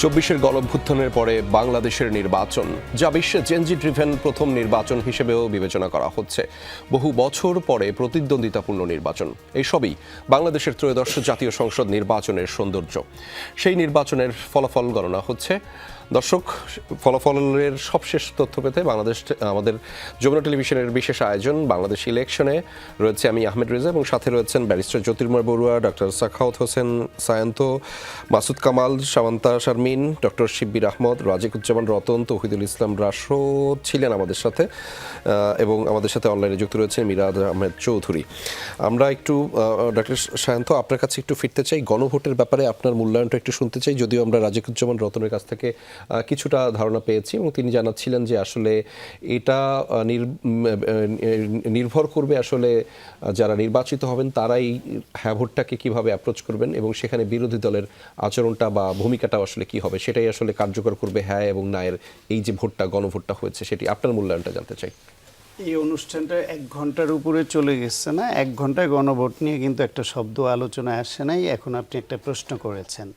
24-এর গণঅভ্যুত্থানের পরে বাংলাদেশের নির্বাচন যা বিশ্বে জেনজি ড্রিভেন প্রথম নির্বাচন হিসেবেও বিবেচনা করা হচ্ছে। বহু বছর পরে প্রতিদ্বন্দ্বিতাপূর্ণ নির্বাচন, এইসবই বাংলাদেশের ত্রয়োদশ জাতীয় সংসদ নির্বাচনের সৌন্দর্য। সেই নির্বাচনের ফলাফল গণনা হচ্ছে। দর্শক, ফলাফলের সবশেষ তথ্য পেতে আমাদের যমুনা টেলিভিশনের বিশেষ আয়োজন বাংলাদেশ ইলেকশনে রয়েছে আমি আহমেদ রেজা এবং সাথে রয়েছেন ব্যারিস্টার জ্যোতির্ময় বড়ুয়া, ডক্টর সাখাওয়াত হোসেন সায়ন্ত, মাসুদ কামাল, সামান্তা শারমিন, ডক্টর শিব্বির আহমদ, রাজিকুজ্জামান রতন, তৌহিদুল ইসলাম রাশদ ছিলেন আমাদের সাথে এবং আমাদের সাথে অনলাইনে যুক্ত রয়েছেন মিরাদ আহমেদ চৌধুরী। আমরা একটু ডক্টর সায়ন্ত আপনার কাছে একটু ফিরতে চাই, গণভোটের ব্যাপারে আপনার মূল্যায়নটা একটু শুনতে চাই। যদিও আমরা রাজিকুজ্জামান রতনের কাছ থেকে কিছুটা ধারণা পেয়েছি এবং তিনি জানাচ্ছিলেন যে আসলে এটা নির্ভর করবে আসলে যারা নির্বাচিত হবেন তারাই হ্যাঁ ভোটটাকে কীভাবে অ্যাপ্রোচ করবেন এবং সেখানে বিরোধী দলের আচরণটা বা ভূমিকাটা আসলে কী হবে সেটাই আসলে কার্যকর করবে হ্যাঁ এবং নায়ের এই যে ভোটটা গণভোটটা হয়েছে সেটি আপনার মূল্যায়নটা জানতে চাই। এই অনুষ্ঠানটা 1 ঘন্টার উপরে চলে গেছে না, 1 ঘন্টায় গণভোট নিয়ে কিন্তু একটা শব্দ আলোচনায় আসে নাই। এখন আপনি একটা প্রশ্ন করেছেন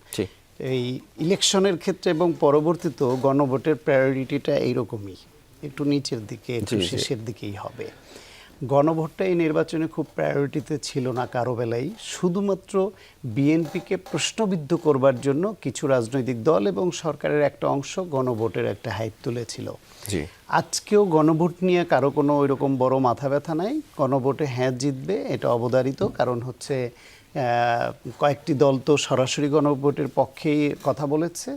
এই ইলেকশনের ক্ষেত্রে এবং পরবর্তীতেও গণভোটের প্রায়োরিটিটা এইরকমই, একটু নিচের দিকে একটু শেষের দিকেই হবে। গণভোটটা এই নির্বাচনে খুব প্রায়োরিটিতে ছিল না কারো বেলায়, শুধুমাত্র বিএনপিকে প্রশ্নবিদ্ধ করবার জন্য কিছু রাজনৈতিক দল এবং সরকারের একটা অংশ গণভোটের একটা হাইপ তুলেছিল। আজকেও গণভোট নিয়ে কারো কোনো ওইরকম বড় মাথা ব্যথা নাই। গণভোটে হ্যাঁ জিতবে এটা অবধারিত, কারণ হচ্ছে কয়েকটি দল তো সরাসরি গণভোটের পক্ষেই কথা বলেছে।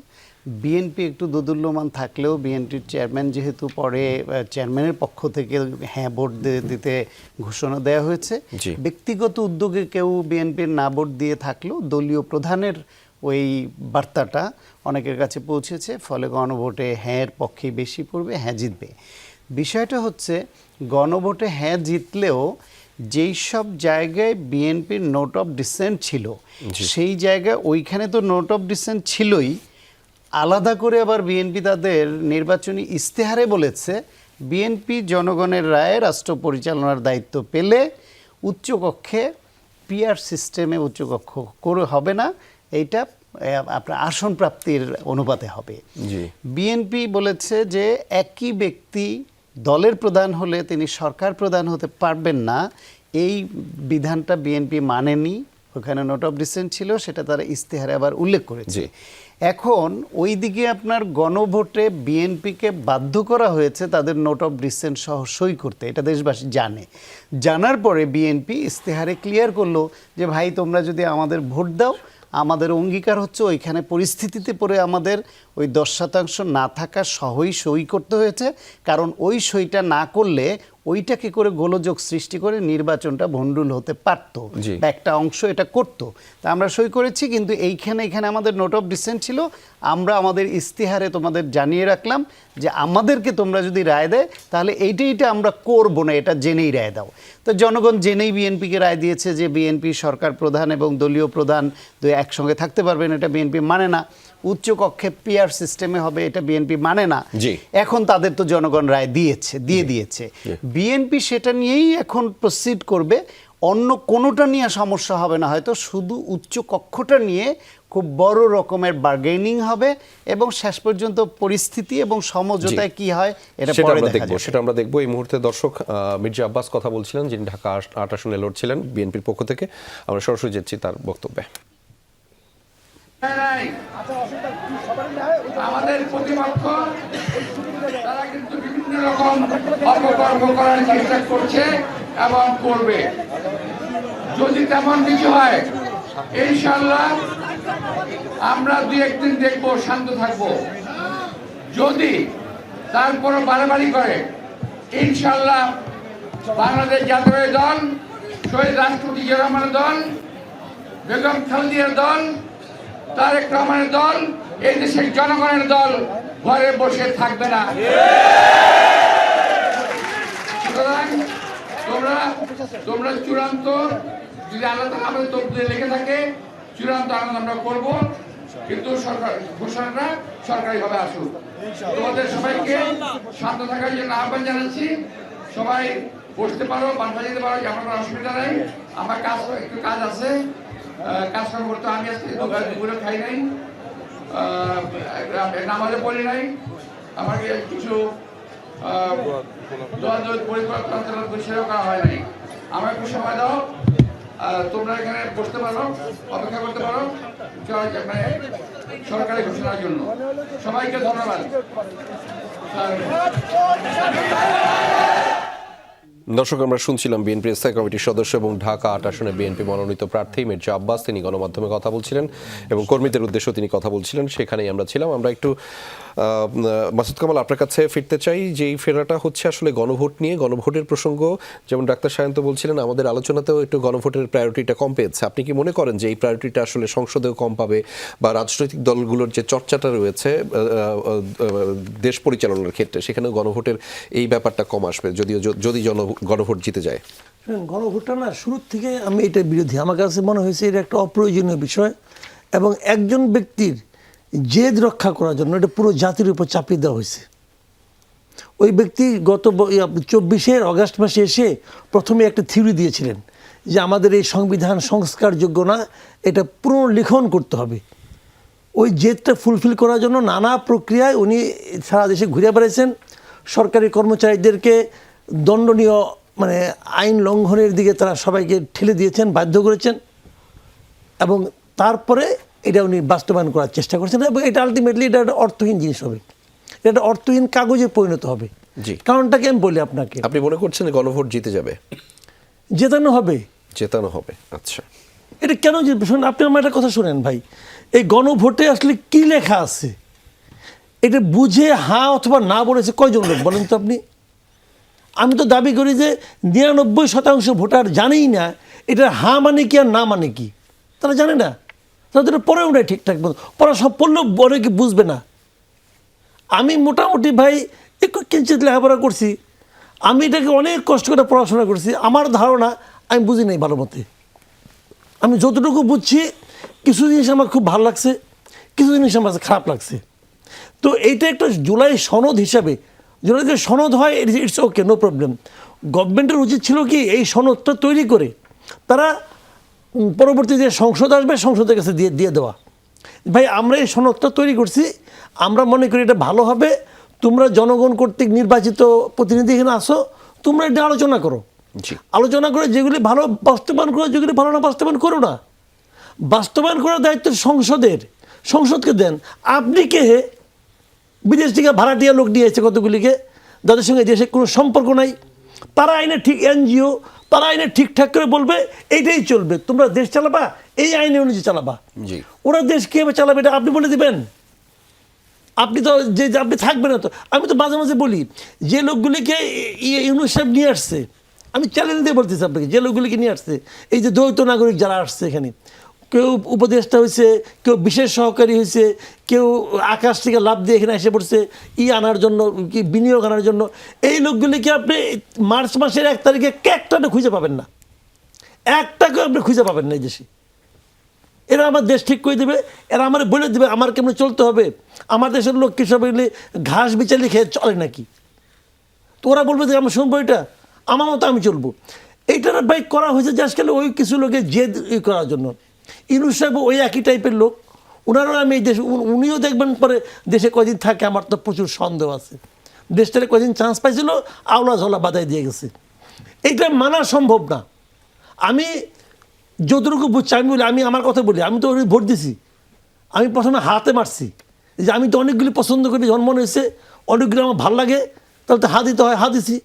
বিএনপি একটু দোদুল্যমান থাকলেও বিএনপির চেয়ারম্যান যেহেতু পরে চেয়ারম্যানের পক্ষ থেকে হ্যাঁ ভোট দিতে ঘোষণা দেওয়া হয়েছে, ব্যক্তিগত উদ্যোগে কেউ বিএনপির না ভোট দিয়ে থাকলেও দলীয় প্রধানের ওই বার্তাটা অনেকের কাছে পৌঁছেছে, ফলে গণভোটে হ্যাঁর পক্ষেই বেশি পড়বে, হ্যাঁ জিতবে। বিষয়টা হচ্ছে গণভোটে হ্যাঁ জিতলেও যেই সব জায়গায় বিএনপির নোট অফ ডিসেন্ট ছিল সেই জায়গায় ওইখানে তো নোট অফ ডিসেন্ট ছিলই, আলাদা করে আবার বিএনপি তাদের নির্বাচনী ইস্তেহারে বলেছে বিএনপি জনগণের রায়ে রাষ্ট্র পরিচালনার দায়িত্ব পেলে উচ্চকক্ষে পিআর সিস্টেমে উচ্চকক্ষ করে হবে না, এইটা আপনার আসন প্রাপ্তির অনুপাতে হবে। বিএনপি বলেছে যে একই ব্যক্তি দলের প্রধান হলে তিনি সরকার প্রধান হতে পারবেন না, এই বিধানটা বিএনপি মানেনি। ওখানে নোট অফ ডিসেন্ট ছিল, সেটা তারা ইস্তেহারে আবার উল্লেখ করেছে। এখন ওই দিকে আপনার গণভোটে বিএনপিকে বাধ্য করা হয়েছে তাদের নোট অফ ডিসেন্ট সহ সই করতে, এটা দেশবাসী জানে। জানার পরে বিএনপি ইস্তেহারে ক্লিয়ার করলো যে ভাই তোমরা যদি আমাদের ভোট দাও, আমাদের অঙ্গীকার হচ্ছে ওইখানে পরিস্থিতিতে পড়ে আমাদের ওই 10% না থাকা সহই সই করতে হয়েছে, কারণ ওই সইটা না করলে ওইটাকে করে গোলযোগ সৃষ্টি করে নির্বাচনটা ভণ্ডুল হতে পারত বা একটা অংশ এটা করতো। তা আমরা সই করেছি, কিন্তু এখানে আমাদের নোট অফ ডিসেন্ট ছিল। আমরা আমাদের ইস্তিহারে তোমাদের জানিয়ে রাখলাম যে আমাদেরকে তোমরা যদি রায় দেয় তাহলে এইটা আমরা করব না, এটা জেনেই রায় দাও। তো জনগণ জেনেই বিএনপিকে রায় দিয়েছে যে বিএনপি সরকার প্রধান এবং দলীয় প্রধান দুই একসঙ্গে থাকতে পারবেন, এটা বিএনপি মানে না। উচ্চকক্ষে পিআর সিস্টেমে হবে, এটা বিএনপি মানে না। এখন তাদের তো জনগণ রায় দিয়েছে। বিএনপি সেটা নিয়েই এখন প্রসিড করবে, অন্য কোনোটা নিয়ে সমস্যা হবে না, হয়তো শুধু উচ্চকক্ষটা নিয়ে খুব বড় রকমের বার্গেনিং হবে এবং শেষ পর্যন্ত পরিস্থিতি এবং সমঝোতায় কি হয় এটা পরে দেখা যাবে। সেটা আমরা দেখব। এই মুহূর্তে দর্শক মির্জা আব্বাস কথা বলছিলেন, যিনি ঢাকা 8 আসনে লড়ছিলেন বিএনপির পক্ষ থেকে। আমরা সরাসরি যাচ্ছি তার বক্তব্যে। আমাদের প্রতিপক্ষ তারা কিন্তু বিভিন্ন রকম অপকর্ম করার চেষ্টা করছে এবং করবে। যদি তেমন কিছু হয় ইনশাআল্লাহ আমরা 2-1 দিন দেখবো, শান্ত থাকবো। যদি তারপর বাড়াবাড়ি করে ইনশাআল্লাহ বাংলাদেশ জাতীয় দল, শহীদ রাষ্ট্রপতি জিয়া রহমানের দল, বেগম খালেদার দল, তারেক রহমানের দল, এই দেশের জনগণের দল ঘরে বসে থাকবে না। সুতরাং তোমরা চূড়ান্ত যদি আলাদা আমাদের তথ্যে লেগে থাকে চূড়ান্ত আনন্দ আমরা করবো, কিন্তু সরকার ঘোষণাটা সরকারিভাবে আসুক। তোমাদের সবাইকে শান্ত থাকার জন্য আহ্বান জানাচ্ছি। সবাই বসতে পারো, বাসা যেতে পারো, আমার কোনো অসুবিধা নেই। আমার একটু কাজ আছে, কাজ করবো। তো আমি আজকে দুপুরে খাই নাই, নামাজে পড়ি নাই, আমাকে কিছু পরিকল্পনা সেটাও করা হয় নাই। আমার একটু সময় দাও, তোমরা এখানে বসতে পারো, অপেক্ষা করতে পারো সরকারি ঘোষণার জন্য। সবাইকে ধন্যবাদ। দর্শক, আমরা শুনছিলাম বিএনপি স্থায়ী কমিটির সদস্য এবং ঢাকা ৮ আসনে বিএনপি মনোনীত প্রার্থী মির্জা আব্বাস, তিনি গণমাধ্যমে কথা বলছিলেন এবং কর্মীদের উদ্দেশ্যে তিনি কথা বলছিলেন, সেখানেই আমরা ছিলাম। আমরা একটু মাসুদ কামাল আপনার কাছে ফিরতে চাই, যে এই ফেরাটা হচ্ছে আসলে গণভোট নিয়ে, গণভোটের প্রসঙ্গ, যেমন ডাক্তার সায়ন্ত বলছিলেন আমাদের আলোচনাতেও একটু গণভোটের প্রায়োরিটিটা কম পেয়েছে। আপনি কি মনে করেন যে এই প্রায়োরিটিটা আসলে সংসদেও কম পাবে, বা রাজনৈতিক দলগুলোর যে চর্চাটা রয়েছে দেশ পরিচালনার ক্ষেত্রে সেখানেও গণভোটের এই ব্যাপারটা কম আসবে যদি গণভোট জিতে যায়? গণভোটটা না, শুরুর থেকে আমি এটার বিরোধী। আমার কাছে মনে হয়েছে এটা একটা অপ্রয়োজনীয় বিষয়, এবং একজন ব্যক্তির জেদ রক্ষা করার জন্য এটা পুরো জাতির উপর চাপিয়ে দেওয়া হয়েছে। ওই ব্যক্তি গত 24 অগাস্ট মাসে এসে প্রথমে একটা থিওরি দিয়েছিলেন যে আমাদের এই সংবিধান সংস্কারযোগ্য না, এটা পুনর্লিখন করতে হবে। ওই জেদটা ফুলফিল করার জন্য নানা প্রক্রিয়ায় উনি সারা দেশে ঘুরে বেড়াইছেন, সরকারি কর্মচারীদেরকে দণ্ডনীয় মানে আইন লঙ্ঘনের দিকে তারা সবাইকে ঠেলে দিয়েছেন, বাধ্য করেছেন, এবং তারপরে এটা উনি বাস্তবায়ন করার চেষ্টা করছেন। এবং এটা আলটিমেটলি এটা একটা অর্থহীন জিনিস হবে, এটা একটা অর্থহীন কাগজে পরিণত হবে। জি, কারণটাকে আমি বলি আপনাকে। আপনি মনে করছেন গণভোট জিতে যাবে? জেতানো হবে। জেতানো হবে, আচ্ছা। এটা কেন জিতবে? শুনুন, আপনি আমার একটা কথা শুনেন ভাই, এই গণভোটে আসলে কি লেখা আছে এটা বুঝে হ্যাঁ অথবা না বলেছে কয়জন লোক বলেন তো আপনি? আমি তো দাবি করি যে 99% ভোটার জানেই না এটা হ্যাঁ মানে কি আর না মানে কি, তারা জানে না। তাদের পড়েও না ঠিকঠাক, পড়া সব পড়লেও বলে কি বুঝবে না। আমি মোটামুটি ভাই একটু কিঞ্চিত লেখাপড়া করছি, আমি এটাকে অনেক কষ্ট করে পড়াশোনা করছি। আমার ধারণা আমি বুঝি নাই ভালো মতে। আমি যতটুকু বুঝছি, কিছু জিনিস আমার খুব ভালো লাগছে, কিছু জিনিস আমার কাছে খারাপ লাগছে। তো এইটা একটা জুলাই সনদ হিসাবে, জুলাই সনদ হয় ইটস ওকে, নো প্রবলেম। গভর্নমেন্টের উচিত ছিল কি এই সনদটা তৈরি করে তারা পরবর্তী যে সংসদ আসবে সংসদের কাছে দিয়ে দেওয়া। ভাই আমরা এই সনদটা তৈরি করছি, আমরা মনে করি এটা ভালো হবে, তোমরা জনগণ কর্তৃক নির্বাচিত প্রতিনিধি এখানে আসো, তোমরা এটা আলোচনা করো। আলোচনা করে যেগুলি ভালো বাস্তবায়ন করো, যেগুলি ভালো না বাস্তবায়ন করো না। বাস্তবায়ন করার দায়িত্ব সংসদের, সংসদকে দেন। আপনি কে বিদেশ থেকে ভাড়াটিয়া লোক নিয়ে এসেছে কতগুলিকে, যাদের সঙ্গে দেশে কোনো সম্পর্ক নাই, তারা আইনে ঠিক এনজিও, তারা আইনে ঠিকঠাক করে বলবে এইটাই চলবে, তোমরা দেশ চালাবা এই আইনে অনুযায়ী চালাবা। ওরা দেশ কীভাবে চালাবে এটা আপনি বলে দেবেন? আপনি তো যে আপনি থাকবেন না তো। আমি তো মাঝে মাঝে বলি যে লোকগুলিকে ইউনুস সাহেব নিয়ে আসছে, আমি চ্যালেঞ্জ দিয়ে বলতেছি আপনাকে, যে লোকগুলিকে নিয়ে আসছে, এই যে দ্বৈত নাগরিক যারা আসছে এখানে, কেউ উপদেষ্টা হয়েছে, কেউ বিশেষ সহকারী হয়েছে, কেউ আকাশ থেকে লাভ দিয়ে এখানে এসে পড়ছে আনার জন্য, কি বিনিয়োগ আনার জন্য। এই লোকগুলিকে আপনি মার্চ মাসের 1 তারিখে একটা খুঁজে পাবেন না, একটাকে আপনি খুঁজে পাবেন না এই দেশে। এরা আমার দেশ ঠিক করে দেবে, এরা আমার বলে দেবে আমার কেমন চলতে হবে। আমার দেশের লোক কী সব এগুলি ঘাস বিচালি খেয়ে চলে নাকি? তো ওরা বলবে যে আমরা শুনবো এটা, আমার মতো আমি চলবো। এইটার বাইক করা হয়েছে যে আজকাল ওই কিছু লোকের জেদ করার জন্য। ইউনুস সাহেব ওই একই টাইপের লোক, ওনারও আমি এই দেশ, উনিও দেখবেন পরে দেশে কয়দিন থাকে, আমার তো প্রচুর সন্দেহ আছে। দেশটারে কয়দিন চান্স পাইছিল, আওলা ঝোলা বাধাই দিয়ে গেছে। এইটা মানা সম্ভব না। আমি যতটুকু বুঝছি আমি বলি, আমি আমার কথা বলি, আমি তো ভোট দিছি। আমি প্রথমে হাতে মারছি যে আমি তো অনেকগুলি পছন্দ করি, জন্ম হয়েছে, অনেকগুলি আমার ভালো লাগে, তাহলে তো হাত দিতে হয়, হাত দিছি।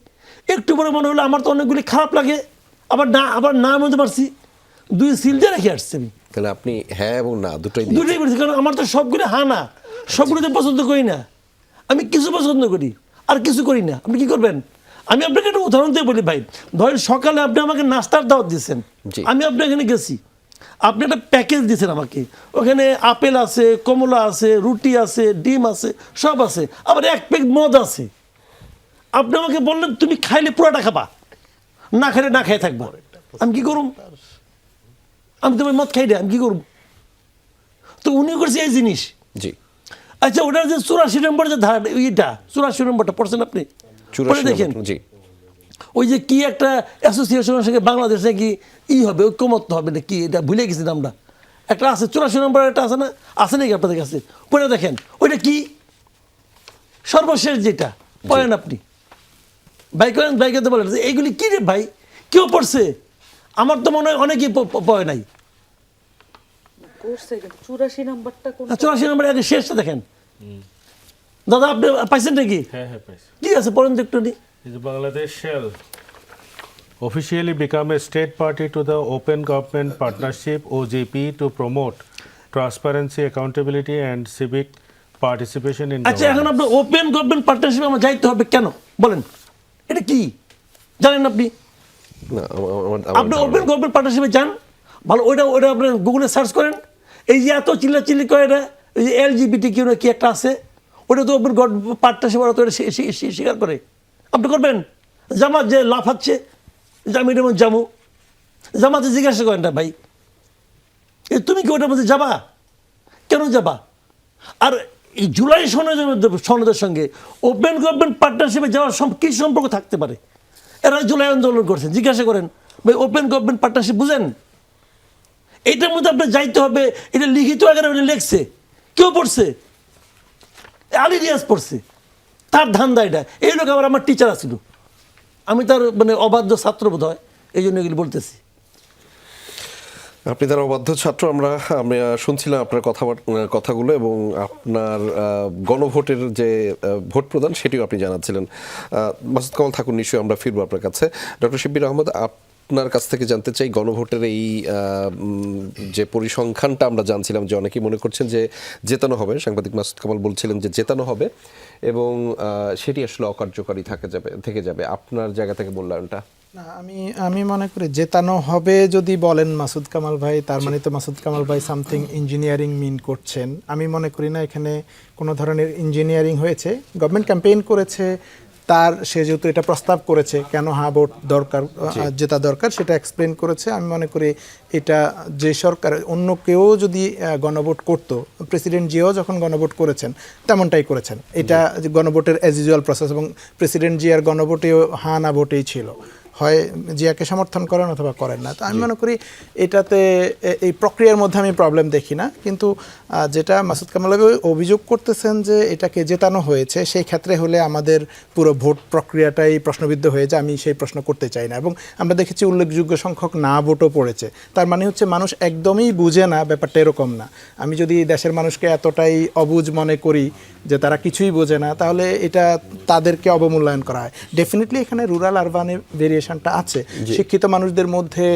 একটু পরে মনে হলো আমার তো অনেকগুলি খারাপ লাগে, আবার না মধ্যে মারছি। 2 সিল দিয়ে রেখে আসছি আমি। তাহলে আপনি হ্যাঁ এবং না দুটোই বলছি, কারণ আমার তো সবগুলো হ্যাঁ না, সবগুলো তো পছন্দ করি না। আমি কিছু পছন্দ করি আর কিছু করি না। আপনি কি করবেন? আমি আপনাকে একটা উদাহরণ দিয়ে বলি ভাই, ধরেন সকালে আপনি আমাকে নাস্তার দাওয়াত দিয়েছেন, আমি আপনার এখানে গেছি, আপনি একটা প্যাকেজ দিয়েছেন আমাকে, ওখানে আপেল আছে, কমলা আছে, রুটি আছে, ডিম আছে, সব আছে, আবার 1 প্যাকেট মদ আছে। আপনি আমাকে বললেন তুমি খাইলে পুরাটা খাবা, না খাইলে না খাই থাকবা। আমি কি করুম? আমি তোমার মদ খাই না, আমি কি করব? তো উনি করছে এই জিনিস। আচ্ছা, ওটার যে 84 নম্বর যে ধারা, ইটা 84 নম্বরটা পড়ছেন আপনি? পড়ে দেখেন, ওই যে কি একটা অ্যাসোসিয়েশনের সঙ্গে বাংলাদেশে কি হবে, ঐক্যমত্য হবে না কি, এটা ভুলে গেছি আমরা। একটা আছে 84 নম্বর একটা আছে না, আছে নাকি আপনাদের কাছে? পড়ে দেখেন ওইটা কি সর্বশেষ যেটা পড়েন আপনি, ভাই করেন ভাইকে তো বলেন যে এইগুলি কি রে ভাই, কেউ পড়ছে? আমার তো মনে হয় অনেকেই পড়ে নাই। করছে কিন্তু 84 নাম্বারটা কোন? 84 নম্বর আগে শেষটা দেখেন। দাদা আপনি পাইছেন নাকি? হ্যাঁ পাইছি। কি আছে পড়েন তো একটু। Bangladesh shall officially become a state party to the Open Government Partnership (OGP) to promote transparency, accountability, and civic participation in আচ্ছা, এখন governance. আপনার ওপেন গভর্নমেন্ট পার্টনারশিপে আমার যাইতে হবে কেন বলেন? এটা কি জানেন আপনি? না, আপনি ওপেন গভর্নমেন্ট পার্টনারশিপে যান, ভালো, ওইটা আপনি গুগলে সার্চ করেন। এই যে এত চিল্লাচিল্লি করে না, এই যে LGBT কি কি একটা আছে, ওটা তো ওপেন পার্টনারশিপ, ওরা তো এটা স্বীকার করে। আপনি করবেন? জামাত যে লাফাচ্ছে যে আমি এটার মধ্যে যাবো, জামাতে জিজ্ঞাসা করেন না ভাই তুমি কি ওটার মধ্যে যাবা, কেন যাবা? আর এই জুলাই সনদের সঙ্গে ওপেন গভর্নমেন্ট পার্টনারশিপে যাওয়ার কি সম্পর্ক থাকতে পারে? এরা জুলাই আন্দোলন করছেন, জিজ্ঞাসা করেন ভাই ওপেন গভর্নমেন্ট পার্টনারশিপ বুঝেন? এটার মধ্যে আপনার যাইতে হবে, এটা লিখিত আকারে উনি লিখছে, কেউ পড়ছে? আলী রিয়াজ পড়ছে, তার ধান্দা এটা। এই লোক আবার আমার টিচার আছিল, আমি তার মানে অবাধ্য ছাত্র বোধ হয়, এই জন্য এগুলি বলতেছি। আপনি তার অবাধ্য ছাত্র। আমরা শুনছিলাম আপনার কথাগুলো এবং আপনার গণভোটের যে ভোট প্রদান সেটিও আপনি জানাচ্ছিলেন। মাসুদ কামাল থাকুন, নিশ্চয়ই আমরা ফিরবো আপনার কাছে। ডক্টর শিব্বির আহমদ, আপনার কাছ থেকে জানতে চাই গণভোটের এই যে পরিসংখ্যানটা আমরা জানছিলাম যে অনেকেই মনে করছেন যে জেতানো হবে, সাংবাদিক মাসুদ কামাল বলছিলেন যে জেতানো হবে এবং সেটি আসলে অকার্যকারী থেকে যাবে। আপনার জায়গা থেকে মূল্যায়নটা? না, আমি মনে করি জেতানো হবে যদি বলেন মাসুদ কামাল ভাই, তার মানে তো মাসুদ কামাল ভাই সামথিং ইঞ্জিনিয়ারিং মিন করছেন। আমি মনে করি না এখানে কোনো ধরনের ইঞ্জিনিয়ারিং হয়েছে। গভর্নমেন্ট ক্যাম্পেইন করেছে, সে যেহেতু এটা প্রস্তাব করেছে কেন ভোট দরকার, জেতা দরকার, সেটা এক্সপ্লেন করেছে। আমি মনে করি এটা যে সরকার, অন্য কেউ যদি গণভোট করত, প্রেসিডেন্ট জিয়াও যখন গণভোট করেছেন তেমনটাই করেছেন। এটা গণভোটের অ্যাজ ইউজুয়াল প্রসেস, এবং প্রেসিডেন্ট জিয়ার গণভোটেও হ্যাঁ না ভোটেই ছিল, হয় জিয়াকে সমর্থন করেন অথবা করেন না। তো আমি মনে করি এটাতে এই প্রক্রিয়ার মধ্যে আমি প্রবলেম দেখি না। কিন্তু যেটা মাসুদ কামাল অভিযোগ করতেছেন যে এটাকে জেতানো হয়েছে, সেই ক্ষেত্রে হলে আমাদের পুরো ভোট প্রক্রিয়াটাই প্রশ্নবিদ্ধ হয়ে যায়। আমি সেই প্রশ্ন করতে চাই না। এবং আমরা দেখেছি উল্লেখযোগ্য সংখ্যক না ভোটও পড়েছে। তার মানে হচ্ছে মানুষ একদমই বুঝে না, ব্যাপারটা এরকম না। আমি যদি দেশের মানুষকে এতটাই অবুঝ মনে করি যে তারা কিছুই বোঝে না, তাহলে এটা তাদেরকে অবমূল্যায়ন করা হয়। ডেফিনেটলি এখানে রুরাল আরবানে ভেরিয়েশনটা আছে। শিক্ষিত মানুষদের মধ্যে